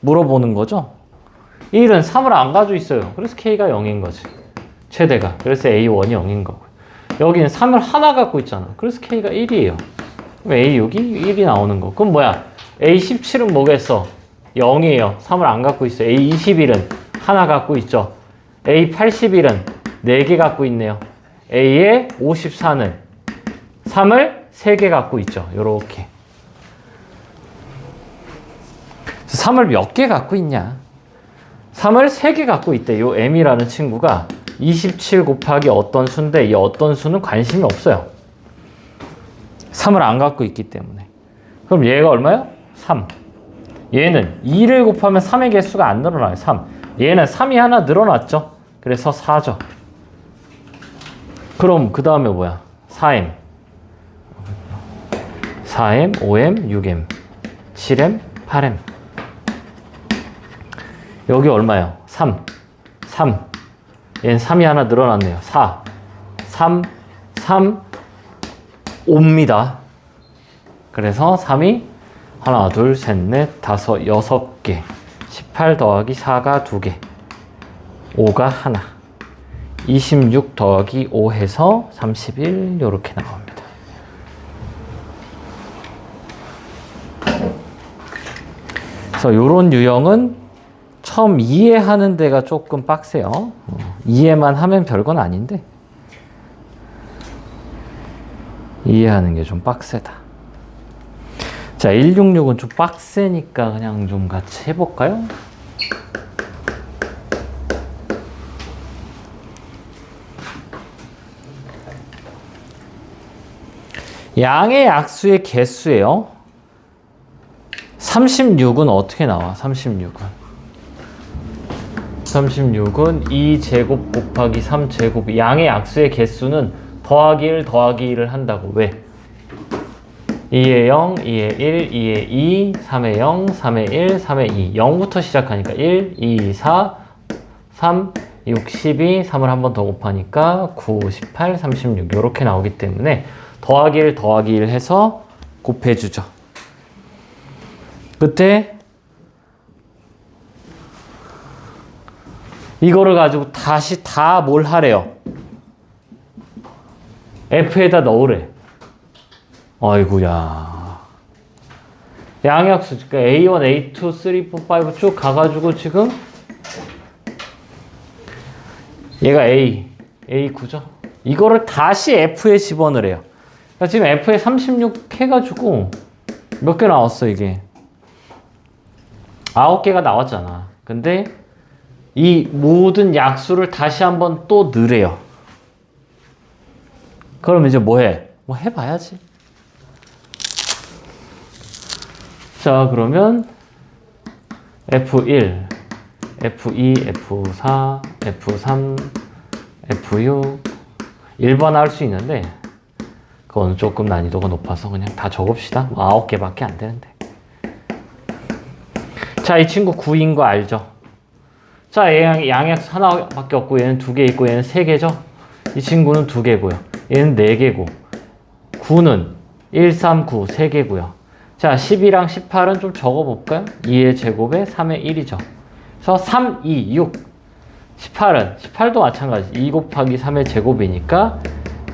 물어보는 거죠. 1은 3을 안 가지고 있어요. 그래서 k가 0인 거지. 최대가. 그래서 a1이 0인 거고. 여기는 3을 하나 갖고 있잖아. 그래서 k가 1이에요. 그럼 a6이 1이 나오는 거. 그럼 뭐야? a17은 뭐겠어? 0이에요. 3을 안 갖고 있어요. A21은 하나 갖고 있죠. A81은 4개 갖고 있네요. A의 54는 3을 3개 갖고 있죠. 요렇게. 3을 몇 개 갖고 있냐? 3을 3개 갖고 있대. 요 M이라는 친구가 27 곱하기 어떤 수인데 이 어떤 수는 관심이 없어요. 3을 안 갖고 있기 때문에. 그럼 얘가 얼마요? 3. 얘는 2를 곱하면 3의 개수가 안 늘어나요. 3. 얘는 3이 하나 늘어났죠. 그래서 4죠. 그럼 그 다음에 뭐야? 4m, 4m, 5m, 6m, 7m, 8m. 여기 얼마예요? 3. 3. 얘는 3이 하나 늘어났네요. 4. 3, 3, 5입니다. 그래서 3이 하나, 둘, 셋, 넷, 다섯, 6개. 18 더하기 4가 2개. 5가 하나. 26 더하기 5 해서 31 요렇게 나옵니다. 그래서 요런 유형은 처음 이해하는 데가 조금 빡세요. 이해만 하면 별건 아닌데 이해하는 게 좀 빡세다. 자, 166은 좀 빡세니까 그냥 좀 같이 해볼까요? 양의 약수의 개수예요. 36은 어떻게 나와? 36은 2제곱 곱하기 3제곱. 양의 약수의 개수는 더하기 1 더하기 1을 한다고. 왜? 2에 0, 2에 1, 2에 2, 3에 0, 3에 1, 3에 2. 0부터 시작하니까 1, 2, 4, 3, 6, 12, 3을 한 번 더 곱하니까 9, 18, 36 이렇게 나오기 때문에 더하기 1 더하기 1 해서 곱해주죠. 그때 이거를 가지고 다시 다 뭘 하래요? F에다 넣으래. 아이고야. 양약수, 그러니까 A1, A2, 3, 4, 5 쭉 가가지고 지금 얘가 A9죠? 이거를 다시 F에 집어넣으래요. 그러니까 지금 F에 36 해가지고 몇 개 나왔어, 이게? 9개가 나왔잖아. 근데 이 모든 약수를 다시 한번 또 넣으래요. 그럼 이제 뭐 해? 뭐 해봐야지. 자, 그러면 F1, F2, F4, F3, F6 1번 할 수 있는데 그건 조금 난이도가 높아서 그냥 다 적읍시다. 뭐 9개밖에 안 되는데. 자, 이 친구 9인 거 알죠? 자, 얘 양약수 하나밖에 없고 얘는 2개 있고 얘는 3개죠? 이 친구는 2개고요. 얘는 4개고. 9는 1, 3, 9 3개고요. 자, 10이랑 18은 좀 적어볼까요? 2의 제곱에 3의 1이죠. 그래서 3, 2, 6. 18도 마찬가지. 2 곱하기 3의 제곱이니까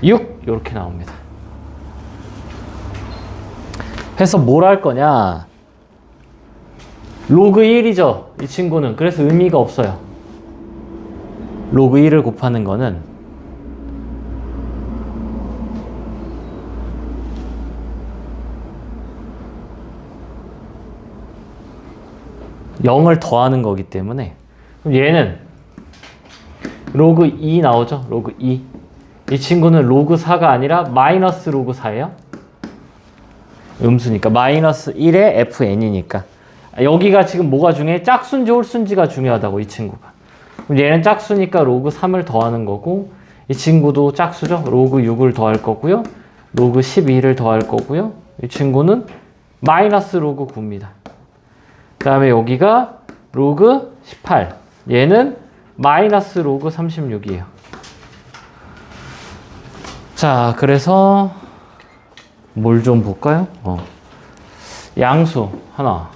6 이렇게 나옵니다. 해서 뭘 할 거냐? 로그 1이죠. 이 친구는. 그래서 의미가 없어요. 로그 1을 곱하는 거는 0을 더하는 거기 때문에. 그럼 얘는 로그 2 나오죠? 로그 2. 이 친구는 로그 4가 아니라 마이너스 로그 4예요. 음수니까. 마이너스 1의 fn이니까. 여기가 지금 뭐가 중요해? 짝수인지 홀수인지가 중요하다고, 이 친구가. 그럼 얘는 짝수니까 로그 3을 더하는 거고, 이 친구도 짝수죠? 로그 6을 더할 거고요. 로그 12를 더할 거고요. 이 친구는 마이너스 로그 9입니다. 그 다음에 여기가 로그 18. 얘는 마이너스 로그 36이에요. 자, 그래서 뭘 좀 볼까요? 양수 하나,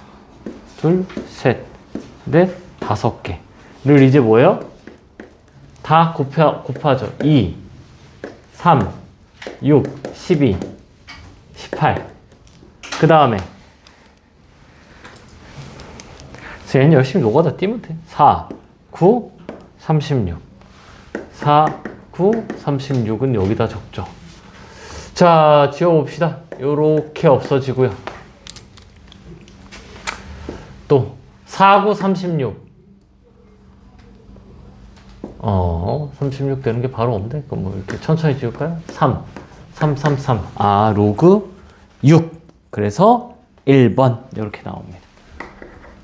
둘, 셋, 넷, 5개를 이제 뭐예요? 다 곱하죠. 2, 3, 6, 12, 18. 그 다음에 얘는 열심히 노가다 띄면 돼. 4, 9, 36. 4, 9, 36은 여기다 적죠. 자, 지워봅시다. 요렇게 없어지고요. 또 4, 9, 36. 36 되는 게 바로 없네. 그럼 뭐 이렇게 천천히 지울까요? 3, 3, 3, 3. 아, 로그 6. 그래서 1번 이렇게 나옵니다.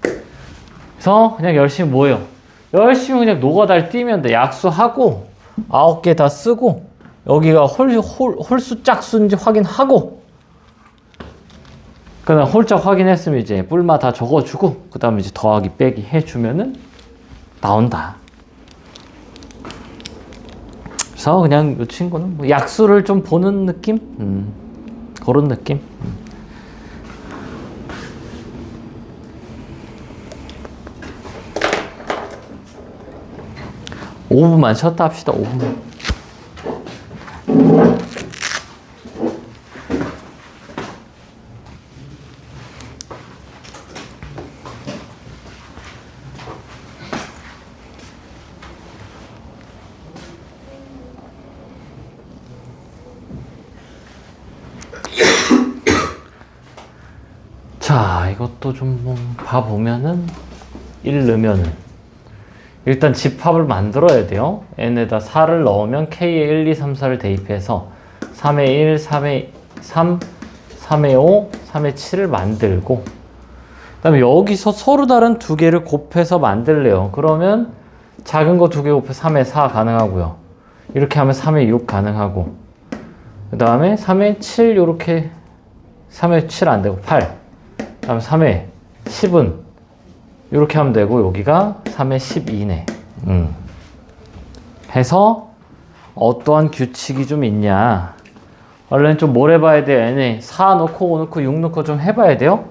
그래서 그냥 열심히 뭐예요? 열심히 그냥 노가다를 띄면 돼. 약수하고 9개 다 쓰고 여기가 홀수 짝수인지 확인하고 그 다음 홀짝 확인했으면 이제 뿔마 다 적어주고 그 다음에 이제 더하기 빼기 해주면은 나온다. 그래서 그냥 이 친구는 뭐 약수를 좀 보는 느낌? 그런 느낌? 5분만 쉬었다 합시다. 5분만. 자, 이것도 좀 봐보면은 1 넣으면은 일단 집합을 만들어야 돼요. n에다 4를 넣으면 k에 1, 2, 3, 4를 대입해서 3에 1, 3에 3, 3에 5, 3에 7을 만들고 그 다음에 여기서 서로 다른 2개를 곱해서 만들래요. 그러면 작은 거 2개 곱해서 3에 4 가능하고요. 이렇게 하면 3에 6 가능하고 그 다음에 3에 7 이렇게 3에 7 안 되고 8 그 다음에 3에 10은 이렇게 하면 되고 여기가 3에 12네. 해서 어떠한 규칙이 좀 있냐. 원래는 좀 뭘 해봐야 돼요. n에 4 넣고 5 넣고 6 넣고 좀 해봐야 돼요.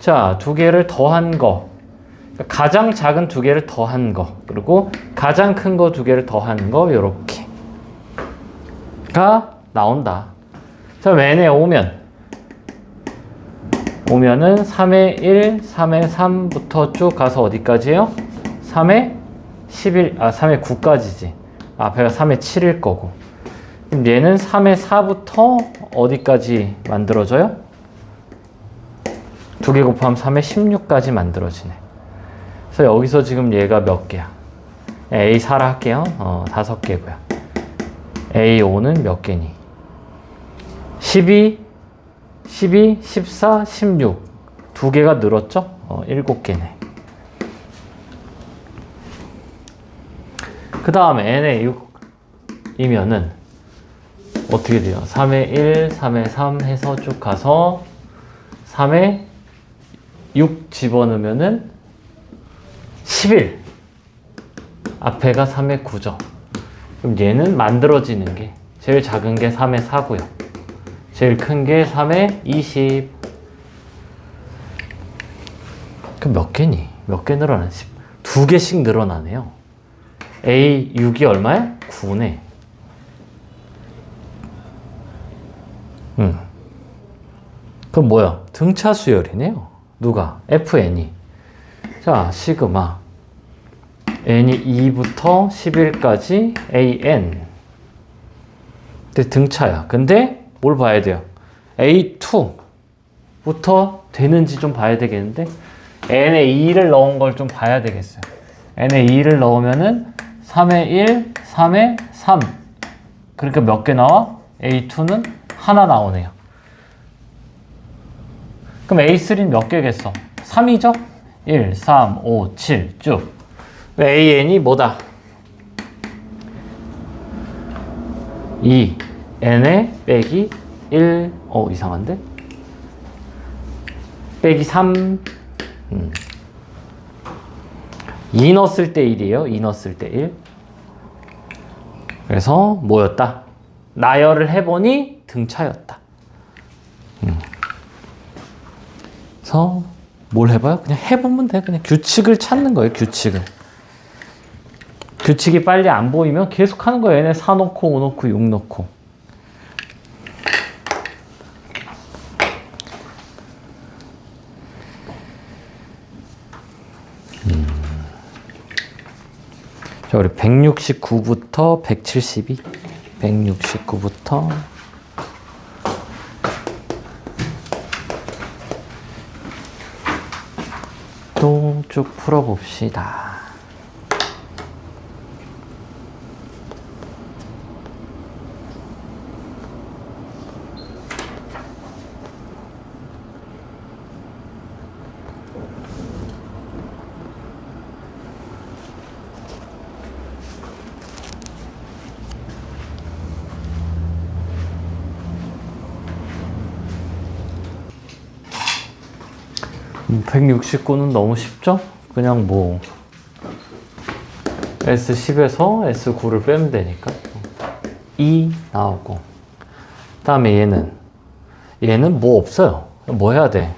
자, 2개를 더한 거. 가장 작은 2개를 더한 거. 그리고 가장 큰 거 2개를 더한 거. 요렇게가 나온다. 자, n에 오면은 3에 1, 3에 3부터 쭉 가서 어디까지요? 3에 11, 3에 9까지지. 앞에가 3에 7일 거고. 그럼 얘는 3에 4부터 어디까지 만들어져요? 2개 곱하면 3에 16까지 만들어지네. 그래서 여기서 지금 얘가 몇 개야? A4라 할게요. 5개고요. A5는 몇 개니? 12, 14, 16. 2개가 늘었죠? 7개네. 그 다음에 n에 6이면은 어떻게 돼요? 3에 1, 3에 3 해서 쭉 가서 3에 6 집어넣으면은 11. 앞에가 3에 9죠. 그럼 얘는 만들어지는 게 제일 작은 게 3의 4고요. 제일 큰 게 3의 20. 그럼 몇 개니? 몇 개 늘어나네? 2개씩 늘어나네요. A 6이 얼마야? 9네. 그럼 뭐야? 등차 수열이네요. 누가? FN이. 자, 시그마 n이 2부터 11까지 an. 근데 등차야. 근데 뭘 봐야 돼요? A2부터 되는지 좀 봐야 되겠는데 n에 2를 넣은 걸 좀 봐야 되겠어요. n에 2를 넣으면은 3에 1, 3에 3. 그러니까 몇 개 나와? A2는 하나 나오네요. 그럼 A3는 몇 개겠어? 3이죠? 1, 3, 5, 7 쭉. AN이 뭐다? 2, n에 빼기 1, 이상한데? 빼기 3, 2 넣었을 때 1이에요. 2 넣었을 때 1. 그래서 뭐였다? 나열을 해보니 등차였다. 그래서 뭘 해봐요? 그냥 해보면 돼. 그냥 규칙을 찾는 거예요. 규칙을. 규칙이 빨리 안 보이면 계속 하는 거예요. 얘네 4 넣고 5 넣고 6 넣고. 자, 우리 169부터 172. 169부터 또 쭉 풀어봅시다. 뭐 169는 너무 쉽죠? 그냥 뭐 S10에서 S9를 빼면 되니까 2 나오고, 그 다음에 얘는 뭐 없어요. 뭐 해야 돼?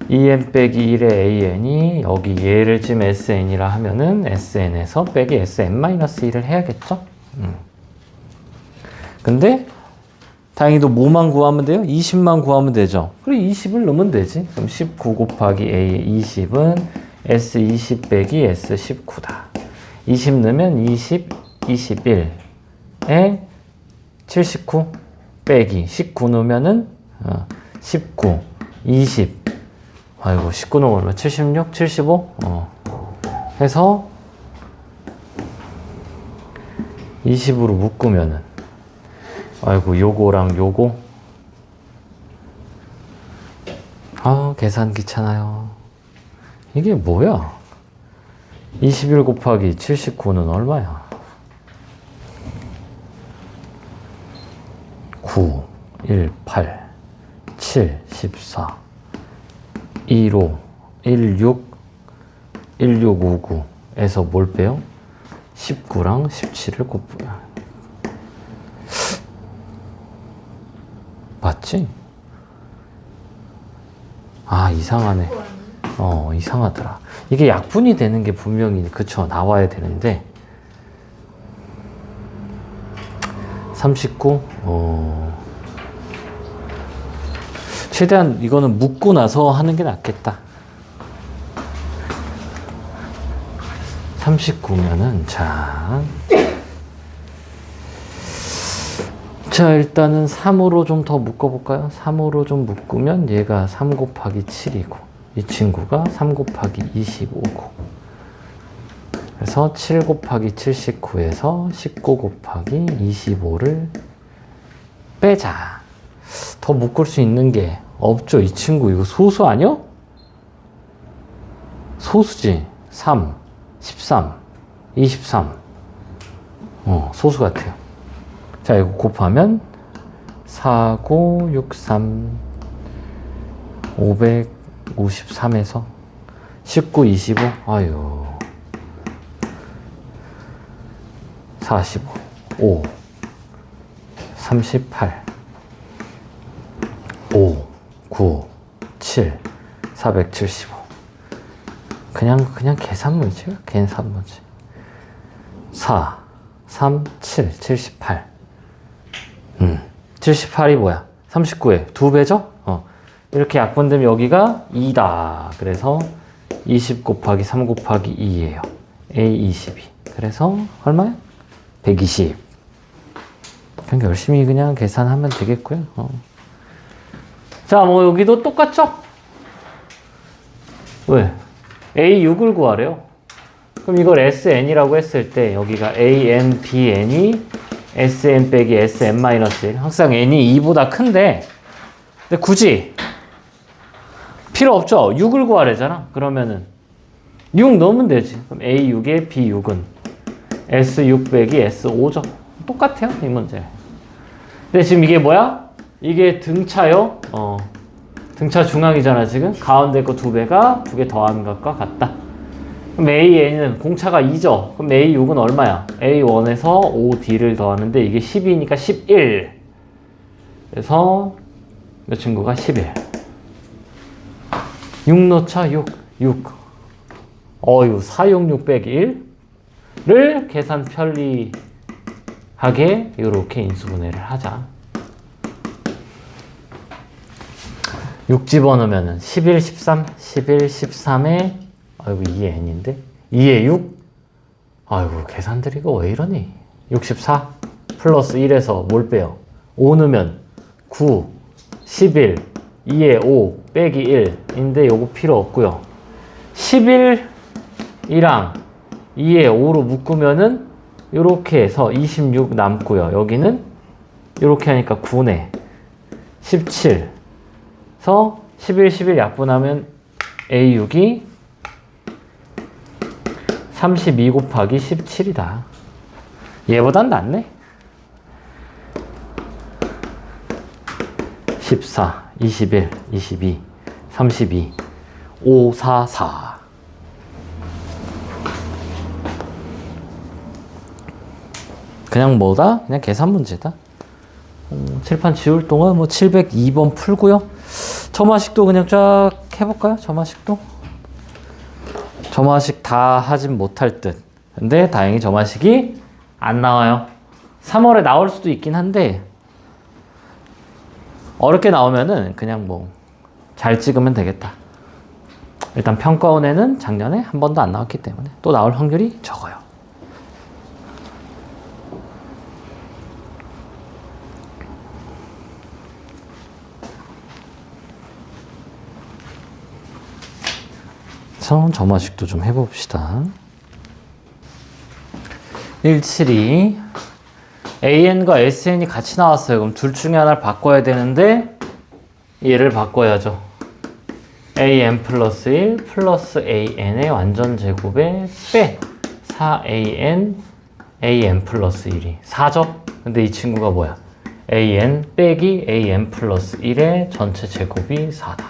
2n 빼기 1의 an이 여기 얘를 지금 sn이라 하면은 sn에서 빼기 sn-1을 해야겠죠? 근데 다행히도 뭐만 구하면 돼요? 20만 구하면 되죠. 그래 20을 넣으면 되지. 그럼 19 곱하기 a 20은 s20 빼기 s19다. 20 넣으면 20, 21에 79 빼기 19 넣으면은 19, 20. 아이고 19 넣으면 얼마? 76, 75? 해서 20으로 묶으면은 아이고 요거랑 요거 계산 귀찮아요. 이게 뭐야? 21 곱하기 79는 얼마야? 9, 1, 8, 7, 14, 15, 16, 1659에서 뭘 빼요? 19랑 17을 곱해요. 맞지? 이상하네. 이상하더라. 이게 약분이 되는 게 분명히 그쵸 나와야 되는데 39? 최대한 이거는 묶고 나서 하는 게 낫겠다. 39면은 자 일단은 3으로 좀 더 묶어볼까요? 3으로 좀 묶으면 얘가 3 곱하기 7이고 이 친구가 3 곱하기 25고 그래서 7 곱하기 79에서 19 곱하기 25를 빼자. 더 묶을 수 있는 게 없죠. 이 친구 이거 소수 아니야? 소수지. 3, 13, 23 소수 같아요. 자 이거 곱하면 4963 553에서 19, 25 아유 45, 5, 38, 5, 9, 7, 475. 그냥 계산문제야. 계산문제. 4, 3, 7, 78. 78이 뭐야? 39에 2배죠? 이렇게 약분되면 여기가 2다. 그래서 20 곱하기 3 곱하기 2예요. A22. 그래서 얼마야? 120. 그냥 열심히 그냥 계산하면 되겠고요. 자, 뭐 여기도 똑같죠? 왜? A6을 구하래요. 그럼 이걸 SN이라고 했을 때 여기가 AN, BN이 SN 빼기 SN-1. 항상 N이 2보다 큰데 근데 굳이 필요 없죠? 6을 구하래잖아. 그러면은 6 넣으면 되지. 그럼 A6에 B6은 S6 빼기 S5죠. 똑같아요, 이 문제. 근데 지금 이게 뭐야? 이게 등차요. 등차 중앙이잖아, 지금. 가운데 거 2배가 2개 더하는 것과 같다. 그럼 AN은 공차가 2죠. 그럼 A6은 얼마야? A1에서 5D를 더하는데 이게 12니까 11. 그래서 이 친구가 11. 6 넣자, 6. 466 빼기 1를 계산 편리하게 이렇게 인수분해를 하자. 6 집어넣으면 11, 13, 11, 13에 아이고 2의 n인데 2의 6? 아이고 계산들이 이거 왜 이러니? 64 플러스 1에서 뭘 빼요? 5 넣으면 9, 11, 2의 5 빼기 1인데 요거 필요 없고요. 11이랑 2의 5로 묶으면은 요렇게 해서 26 남고요. 여기는 요렇게 하니까 9네. 17 그래서 11, 11 약분하면 A6이 32 곱하기 17이다. 얘보단 낫네. 14, 21, 22, 32, 5, 4, 4. 그냥 뭐다? 그냥 계산 문제다. 칠판 지울 동안 뭐 702번 풀고요. 점화식도 그냥 쫙 해볼까요? 점화식도? 점화식 다 하진 못할 듯. 근데 다행히 점화식이 안 나와요. 3월에 나올 수도 있긴 한데 어렵게 나오면은 그냥 뭐 잘 찍으면 되겠다. 일단 평가원에는 작년에 한 번도 안 나왔기 때문에 또 나올 확률이 적어요. 그래서 점화식도 좀 해봅시다. 172 AN과 SN이 같이 나왔어요. 그럼 둘 중에 하나를 바꿔야 되는데 얘를 바꿔야죠. AN 플러스 1 플러스 AN의 완전 제곱에 빼 4AN AN 플러스 1이 4죠? 근데 이 친구가 뭐야? AN 빼기 AN 플러스 1의 전체 제곱이 4다.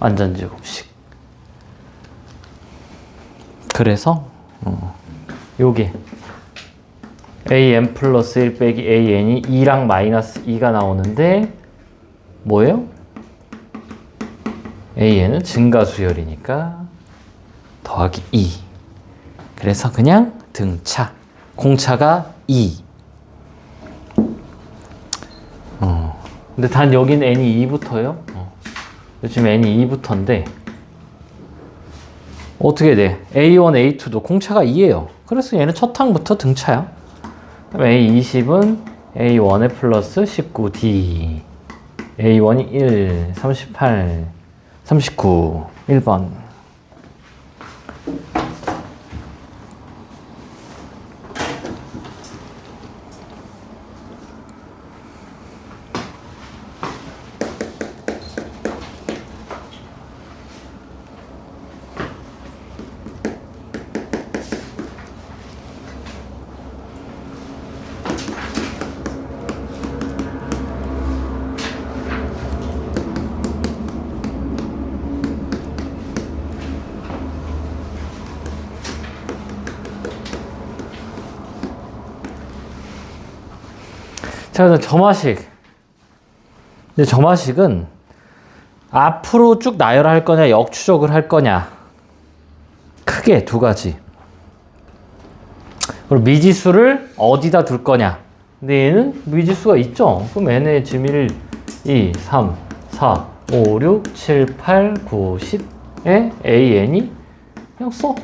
완전 제곱식. 그래서 요게 AN 플러스 1 빼기 AN이 2랑 마이너스 2가 나오는데 뭐예요? AN은 증가수열이니까 더하기 2. 그래서 그냥 등차. 공차가 2. 근데 단 여긴 n이 2부터예요. 요즘 n이 2부터인데 어떻게 돼? A1, A2도 공차가 2예요. 그래서 얘는 첫 항부터 등차야. 그럼 A20은 A1에 플러스 19D. A1이 1, 38, 39, 1번. 자, 점화식. 근데 점화식은 앞으로 쭉 나열할 거냐, 역추적을 할 거냐. 크게 두 가지. 그리고 미지수를 어디다 둘 거냐. 근데 얘는 미지수가 있죠. 그럼 n의 지금 1, 2, 3, 4, 5, 6, 7, 8, 9, 10에 an이 그냥 써.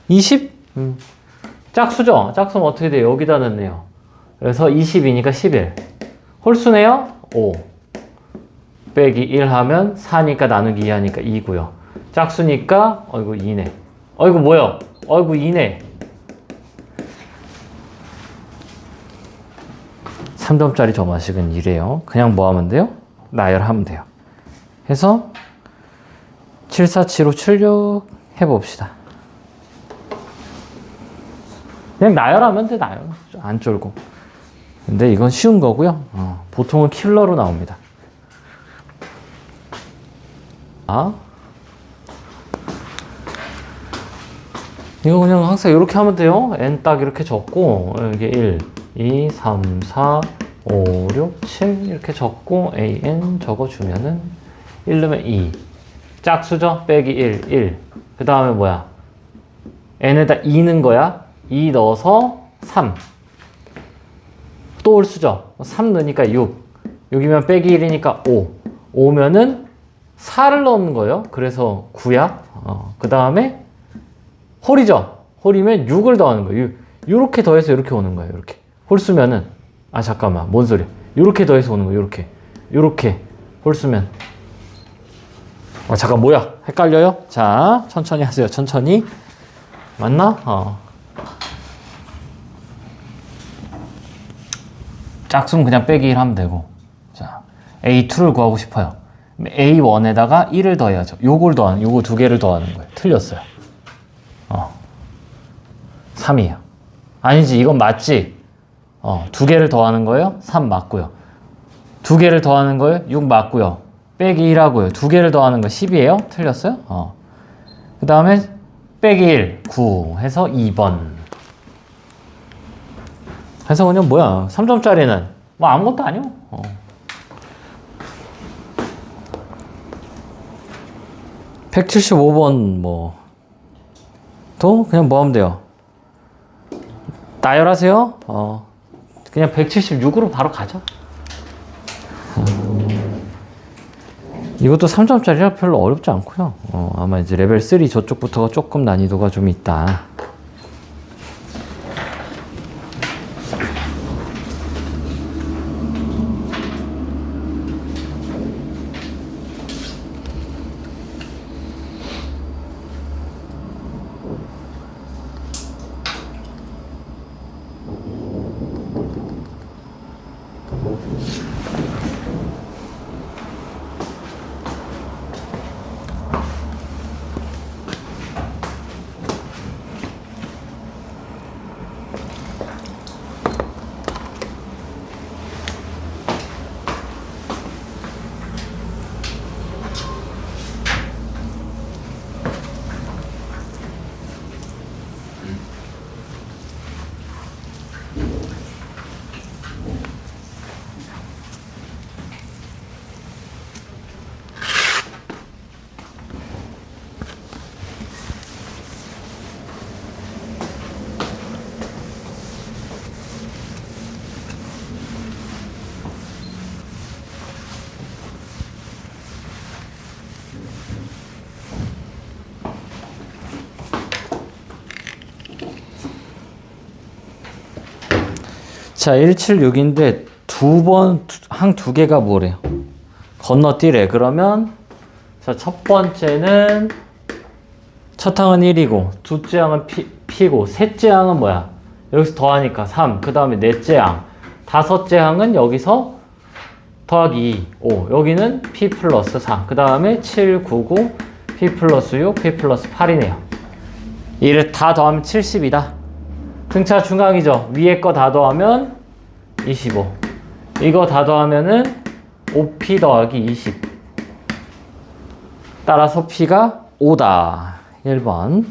20? 짝수죠? 짝수는 어떻게 돼요? 여기다 넣네요. 그래서 20이니까 11. 홀수네요? 5. 빼기 1 하면 4니까 나누기 2 하니까 2고요. 짝수니까 어이구 2네. 어이구 뭐야? 어이구 2네. 3점짜리 점화식은 이래요. 그냥 뭐 하면 돼요? 나열하면 돼요. 해서 7, 4, 7, 5, 7, 6 해봅시다. 그냥 나열하면 돼, 나열. 안 쫄고. 근데 이건 쉬운 거고요. 보통은 킬러로 나옵니다. 이거 그냥 항상 이렇게 하면 돼요. n 딱 이렇게 적고 이게 1, 2, 3, 4, 5, 6, 7 이렇게 적고 an 적어주면은 1 넣으면 2 짝수죠? 빼기 1, 1 그 다음에 뭐야? n에다 2 넣은 거야. 2 넣어서 3 또 홀수죠? 3 넣으니까 6 6이면 빼기 1이니까 5 5면은 4를 넣는 거예요. 그래서 9야. 그 다음에 홀이죠. 홀이면 6을 더하는 거예요. 이렇게 더해서 이렇게 오는 거예요. 이렇게 홀수면은 잠깐만 뭔 소리야? 이렇게 더해서 오는 거예요. 이렇게 홀수면 잠깐 뭐야? 헷갈려요? 자 천천히 하세요. 천천히 맞나? 짝수는 그냥 빼기 1 하면 되고 자 A2를 구하고 싶어요. A1에다가 1을 더해야죠. 요거 두 개를 더하는 거예요. 틀렸어요. 3이에요. 아니지, 이건 맞지? 두 개를 더하는 거예요? 3 맞고요. 두 개를 더하는 거예요? 6 맞고요. 빼기 1 하고요. 두 개를 더하는 거 10이에요? 틀렸어요? 그 다음에 빼기 1, 9 해서 2번. 해서 그냥 뭐야? 3점짜리는 뭐 아무것도 아니요. 175번 뭐 또 그냥 뭐 하면 돼요? 나열하세요. 그냥 176으로 바로 가죠. 이것도 3점짜리라 별로 어렵지 않고요. 아마 이제 레벨 3 저쪽부터가 조금 난이도가 좀 있다. 자, 176인데 항 두 개가 뭐래요? 건너뛰래. 그러면 자, 첫 번째는 첫 항은 1이고 둘째 항은 P고 셋째 항은 뭐야? 여기서 더하니까 3. 그 다음에 넷째 항. 다섯째 항은 여기서 더하기 2, 5. 여기는 P 플러스 4. 그 다음에 7, 9, 9, P 플러스 6, P 플러스 8이네요. 이를 다 더하면 70이다. 등차 중앙이죠. 위에 거 다 더하면 25. 이거 다 더하면은 5P 더하기 20. 따라서 P가 5다. 1번.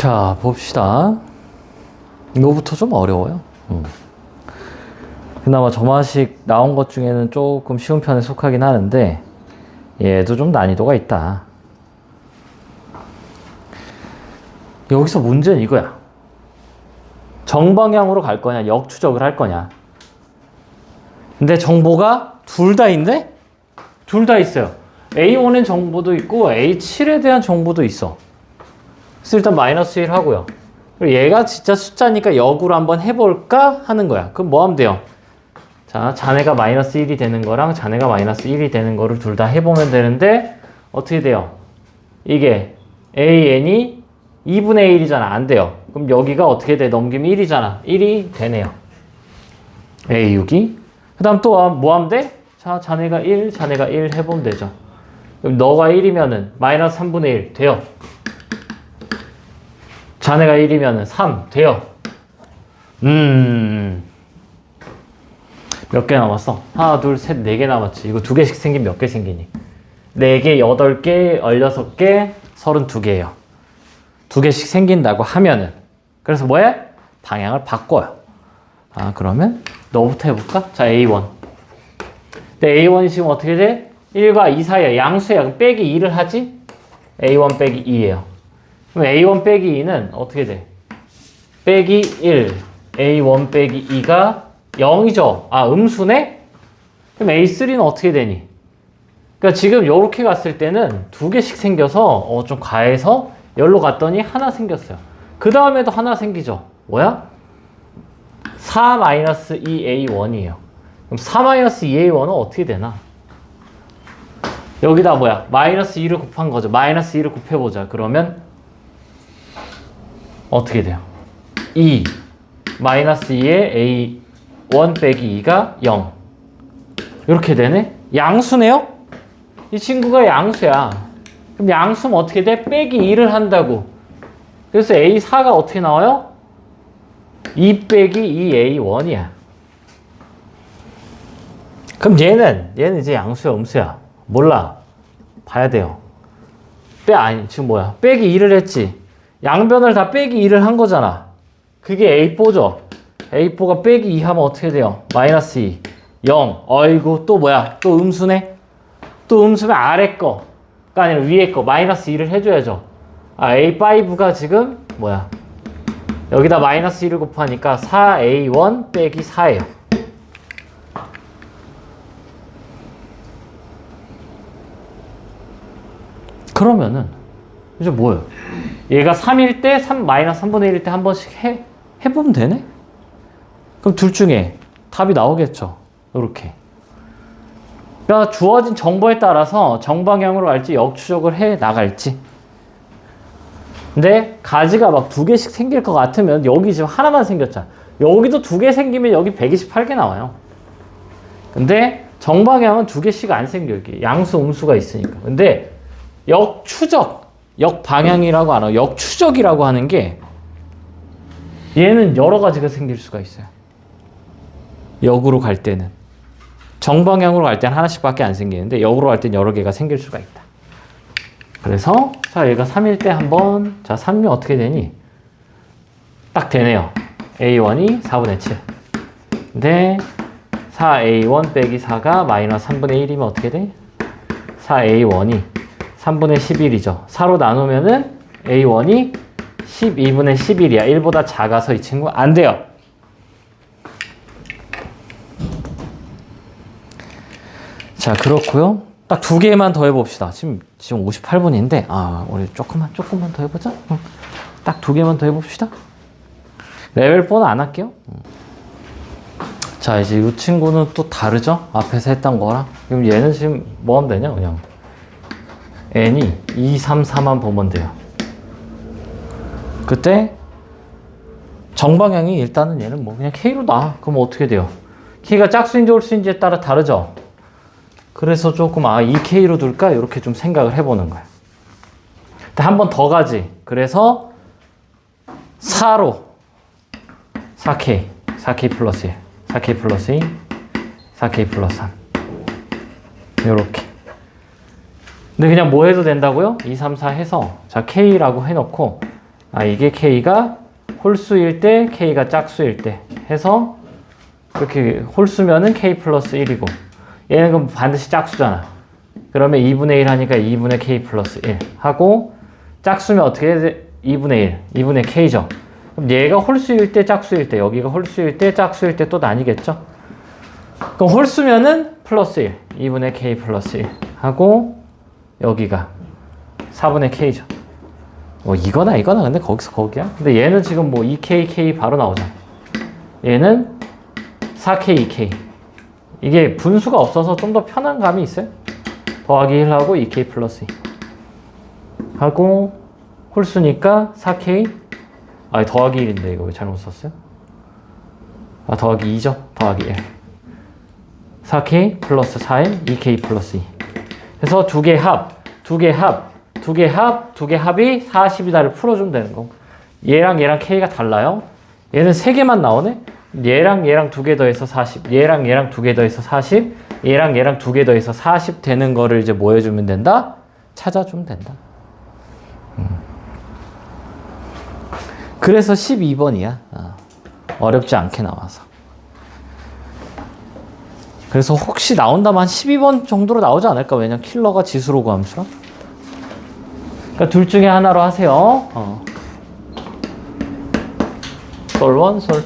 자, 봅시다. 이거부터 좀 어려워요. 그나마 저마식 나온 것 중에는 조금 쉬운 편에 속하긴 하는데 얘도 좀 난이도가 있다. 여기서 문제는 이거야. 정방향으로 갈 거냐, 역추적을 할 거냐. 근데 정보가 둘 다 있네? 둘 다 있어요. A1엔 정보도 있고 A7에 대한 정보도 있어. 그래서 일단 마이너스 1 하고요. 그리고 얘가 진짜 숫자니까 역으로 한번 해볼까 하는 거야. 그럼 뭐 하면 돼요? 자, 자네가 마이너스 1이 되는 거랑 자네가 마이너스 1이 되는 거를 둘 다 해보면 되는데 어떻게 돼요? 이게 AN이 2분의 1이잖아. 안 돼요. 그럼 여기가 어떻게 돼? 넘기면 1이잖아. 1이 되네요. A6이. 그 다음 또 뭐 하면 돼? 자, 자네가 1, 자네가 1 해보면 되죠. 그럼 너가 1이면은 마이너스 3분의 1 돼요. 자네가 1이면은 3 돼요. 몇 개 남았어? 하나, 둘, 셋, 4개 남았지. 이거 2개씩 생긴 몇 개 생기니? 4개, 8개, 16개, 32개예요. 2개씩 생긴다고 하면은. 그래서 뭐해? 방향을 바꿔요. 아, 그러면 너부터 해볼까? 자, A1. 근데 A1이 지금 어떻게 돼? 1과 2 사이야. 양수야. 그럼 빼기 2를 하지? A1 빼기 2예요. 그럼 A1 빼기 2는 어떻게 돼? 빼기 1. A1 빼기 2가 0이죠. 아, 음수네? 그럼 A3는 어떻게 되니? 그러니까 지금 요렇게 갔을 때는 2개씩 생겨서 좀 과해서 열로 갔더니 하나 생겼어요. 그 다음에도 하나 생기죠. 뭐야? 4-2A1이에요. 그럼 4-2A1은 어떻게 되나? 여기다 뭐야? 마이너스 2를 곱한 거죠. 마이너스 2를 곱해보자. 그러면 어떻게 돼요? 2 마이너스 2에 A1 빼기 2가 0 이렇게 되네? 양수네요? 이 친구가 양수야. 그럼 양수면 어떻게 돼? 빼기 2를 한다고. 그래서 A4가 어떻게 나와요? 2 빼기 2A1이야. 그럼 얘는 이제 양수야, 음수야? 몰라. 봐야 돼요. 아니, 지금 뭐야? 빼기 2를 했지. 양변을 다 빼기 2를 한 거잖아. 그게 A4죠. A4가 빼기 2 하면 어떻게 돼요? 마이너스 2. 0. 어이구, 또 뭐야? 또 음수네? 또 음수면 아래 거가 아니라 위에 거. 마이너스 2를 해줘야죠. 아, A5가 지금 뭐야? 여기다 마이너스 2를 곱하니까 4A1 빼기 4예요. 그러면은 이제 뭐예요? 얘가 3일 때, 마이너스 3분의 1일 때 한 번씩 해보면 되네? 그럼 둘 중에 답이 나오겠죠. 이렇게. 그러니까 주어진 정보에 따라서 정방향으로 갈지 역추적을 해 나갈지. 근데 가지가 막 2개씩 생길 것 같으면 여기 지금 하나만 생겼잖아. 여기도 2개 생기면 여기 128개 나와요. 근데 정방향은 2개씩 안 생겨. 이렇게 양수, 음수가 있으니까. 근데 역추적, 역방향이라고 안 하고 역추적이라고 하는 게 얘는 여러 가지가 생길 수가 있어요. 역으로 갈 때는. 정방향으로 갈 때는 하나씩밖에 안 생기는데 역으로 갈 때는 여러 개가 생길 수가 있다. 그래서 자, 얘가 3일 때 한번 자, 3이 어떻게 되니? 딱 되네요. A1이 4분의 7. 근데 4A1 빼기 4가 마이너스 3분의 1이면 어떻게 돼? 4A1이 3분의 11이죠. 4로 나누면은 A1이 12분의 11이야. 1보다 작아서 이 친구 안 돼요. 자, 그렇고요. 딱 2개만 더 해봅시다. 지금 58분인데, 우리 조금만 더 해보자. 딱 2개만 더 해봅시다. 레벨 4는 안 할게요. 자, 이제 이 친구는 또 다르죠? 앞에서 했던 거랑. 그럼 얘는 지금 뭐 하면 되냐? 그냥 n이 2, 3, 4만 보면 돼요. 그때 정방향이 일단은 얘는 뭐 그냥 K로 나. 그럼 어떻게 돼요? K가 짝수인지 홀수인지에 따라 다르죠? 그래서 조금 이 K로 둘까? 이렇게 좀 생각을 해보는 거야. 한 번 더 가지. 그래서 4로 4K 플러스 1, 4K 플러스 2, 4K 플러스 3 요렇게. 근데 그냥 뭐 해도 된다고요? 2, 3, 4 해서 자, K라고 해놓고 이게 K가 홀수일 때, K가 짝수일 때 해서 이렇게 홀수면은 K 플러스 1이고 얘는 그럼 반드시 짝수잖아. 그러면 2분의 1 하니까 2분의 K 플러스 1 하고 짝수면 어떻게 해야 돼? 2분의 1, 2분의 K죠. 그럼 얘가 홀수일 때, 짝수일 때, 여기가 홀수일 때, 짝수일 때 또 나뉘겠죠? 그럼 홀수면은 플러스 1, 2분의 K 플러스 1 하고 여기가 4분의 K죠. 이거나 근데 거기서 거기야? 근데 얘는 지금 뭐 2K, K 바로 나오잖아. 얘는 4K, 2K. 이게 분수가 없어서 좀 더 편한 감이 있어요. 더하기 1하고 2K 플러스 2 하고 홀수니까 4K 더하기 1인데 이거 왜 잘못 썼어요? 더하기 2죠? 더하기 1 4K 플러스 4L 2K 플러스 2 해서 두 개 합이 40이다를 풀어주면 되는 거. 얘랑 K가 달라요. 얘는 3개만 나오네. 얘랑 두 개 더해서 40, 얘랑 두 개 더해서 40, 얘랑 두 개 더해서 40 되는 거를 이제 뭐 해주면 된다? 찾아주면 된다. 그래서 12번이야. 어렵지 않게 나와서. 그래서 혹시 나온다면 한 12번 정도로 나오지 않을까? 왜냐면 킬러가 지수로 구함수라. 그러니까 둘 중에 하나로 하세요. 솔 1, 솔 2.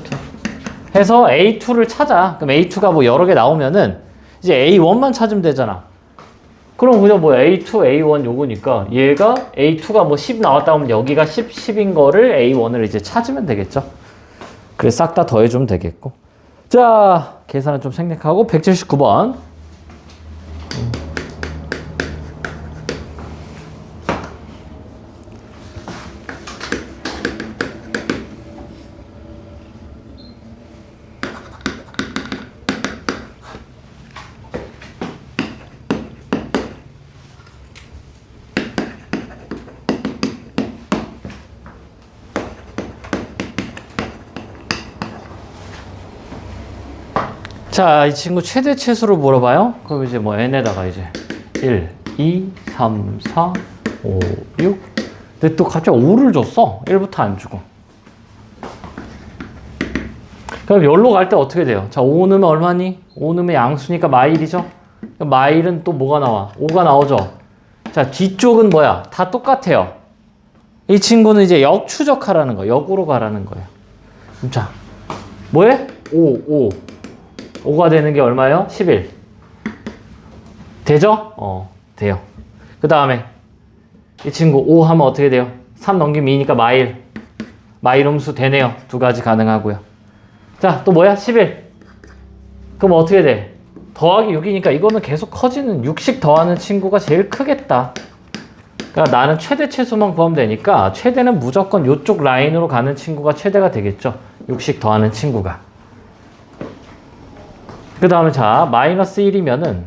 해서 A2를 찾아. 그럼 A2가 뭐 여러 개 나오면은 이제 A1만 찾으면 되잖아. 그럼 그냥 뭐 A2, A1 요거니까 얘가 A2가 뭐 10 나왔다 하면 여기가 10인 거를 A1을 이제 찾으면 되겠죠. 그래서 싹 다 더해주면 되겠고. 자, 계산은 좀 생략하고 179번. 자, 이 친구 최대 최소를 물어봐요. 그럼 이제 뭐 n에다가 이제 1, 2, 3, 4, 5, 6. 근데 또 갑자기 5를 줬어. 1부터 안 주고. 그럼 여기로 갈 때 어떻게 돼요? 자, 5 넣으면 얼마니? 5 넣으면 양수니까 마일이죠? 마일은 또 뭐가 나와? 5가 나오죠? 자, 뒤쪽은 뭐야? 다 똑같아요. 이 친구는 이제 역추적하라는 거예요. 역으로 가라는 거예요. 자, 뭐해? 5. 5가 되는 게 얼마예요? 11. 되죠? 돼요. 그 다음에 이 친구 5 하면 어떻게 돼요? 3 넘기면 2니까 마일. 마일 음수 되네요. 두 가지 가능하고요. 자, 또 뭐야? 11. 그럼 어떻게 돼? 더하기 6이니까 이거는 계속 커지는 6씩 더하는 친구가 제일 크겠다. 그러니까 나는 최대 최소만 구하면 되니까 최대는 무조건 이쪽 라인으로 가는 친구가 최대가 되겠죠. 6씩 더하는 친구가. 그 다음에 자, 마이너스 1이면은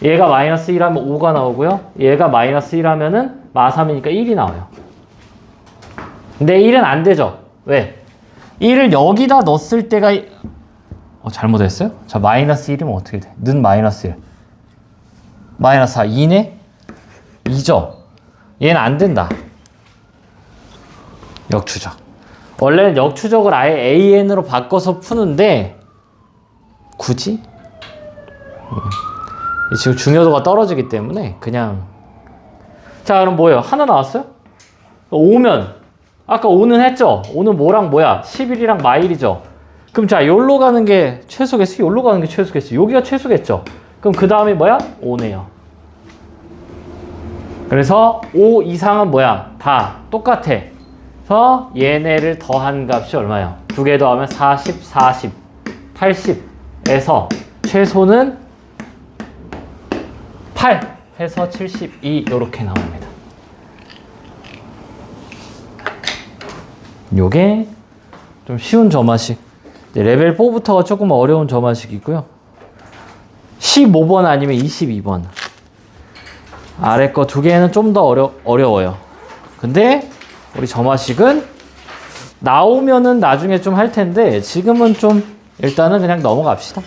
얘가 마이너스 1하면 5가 나오고요. 얘가 마이너스 1하면은 마3이니까 1이 나와요. 근데 1은 안 되죠. 왜? 1을 여기다 넣었을 때가 잘못했어요? 자, 마이너스 1이면 어떻게 돼? 는 마이너스 1. 마이너스 4. 2네? 2죠? 얘는 안 된다. 역추적. 원래는 역추적을 아예 AN으로 바꿔서 푸는데 굳이? 지금 중요도가 떨어지기 때문에 그냥. 자, 그럼 뭐예요? 하나 나왔어요? 5면 아까 5는 했죠? 5는 뭐랑 뭐야? 11이랑 마일이죠? 그럼 자, 여기로 가는 게 최소겠어? 여기로 가는 게 최소겠어? 여기가 최소겠죠? 그럼 그 다음에 뭐야? 5네요. 그래서 5 이상은 뭐야? 다 똑같아. 그래서 얘네를 더한 값이 얼마야? 두 개 더하면 40, 80 에서 최소는 8 해서 72 이렇게 나옵니다. 요게 좀 쉬운 점화식. 레벨 4부터가 조금 어려운 점화식이고요. 15번 아니면 22번. 아래 거 두 개는 좀 더 어려워요. 근데 우리 점화식은 나오면은 나중에 좀 할 텐데 지금은 좀 일단은 그냥 넘어갑시다.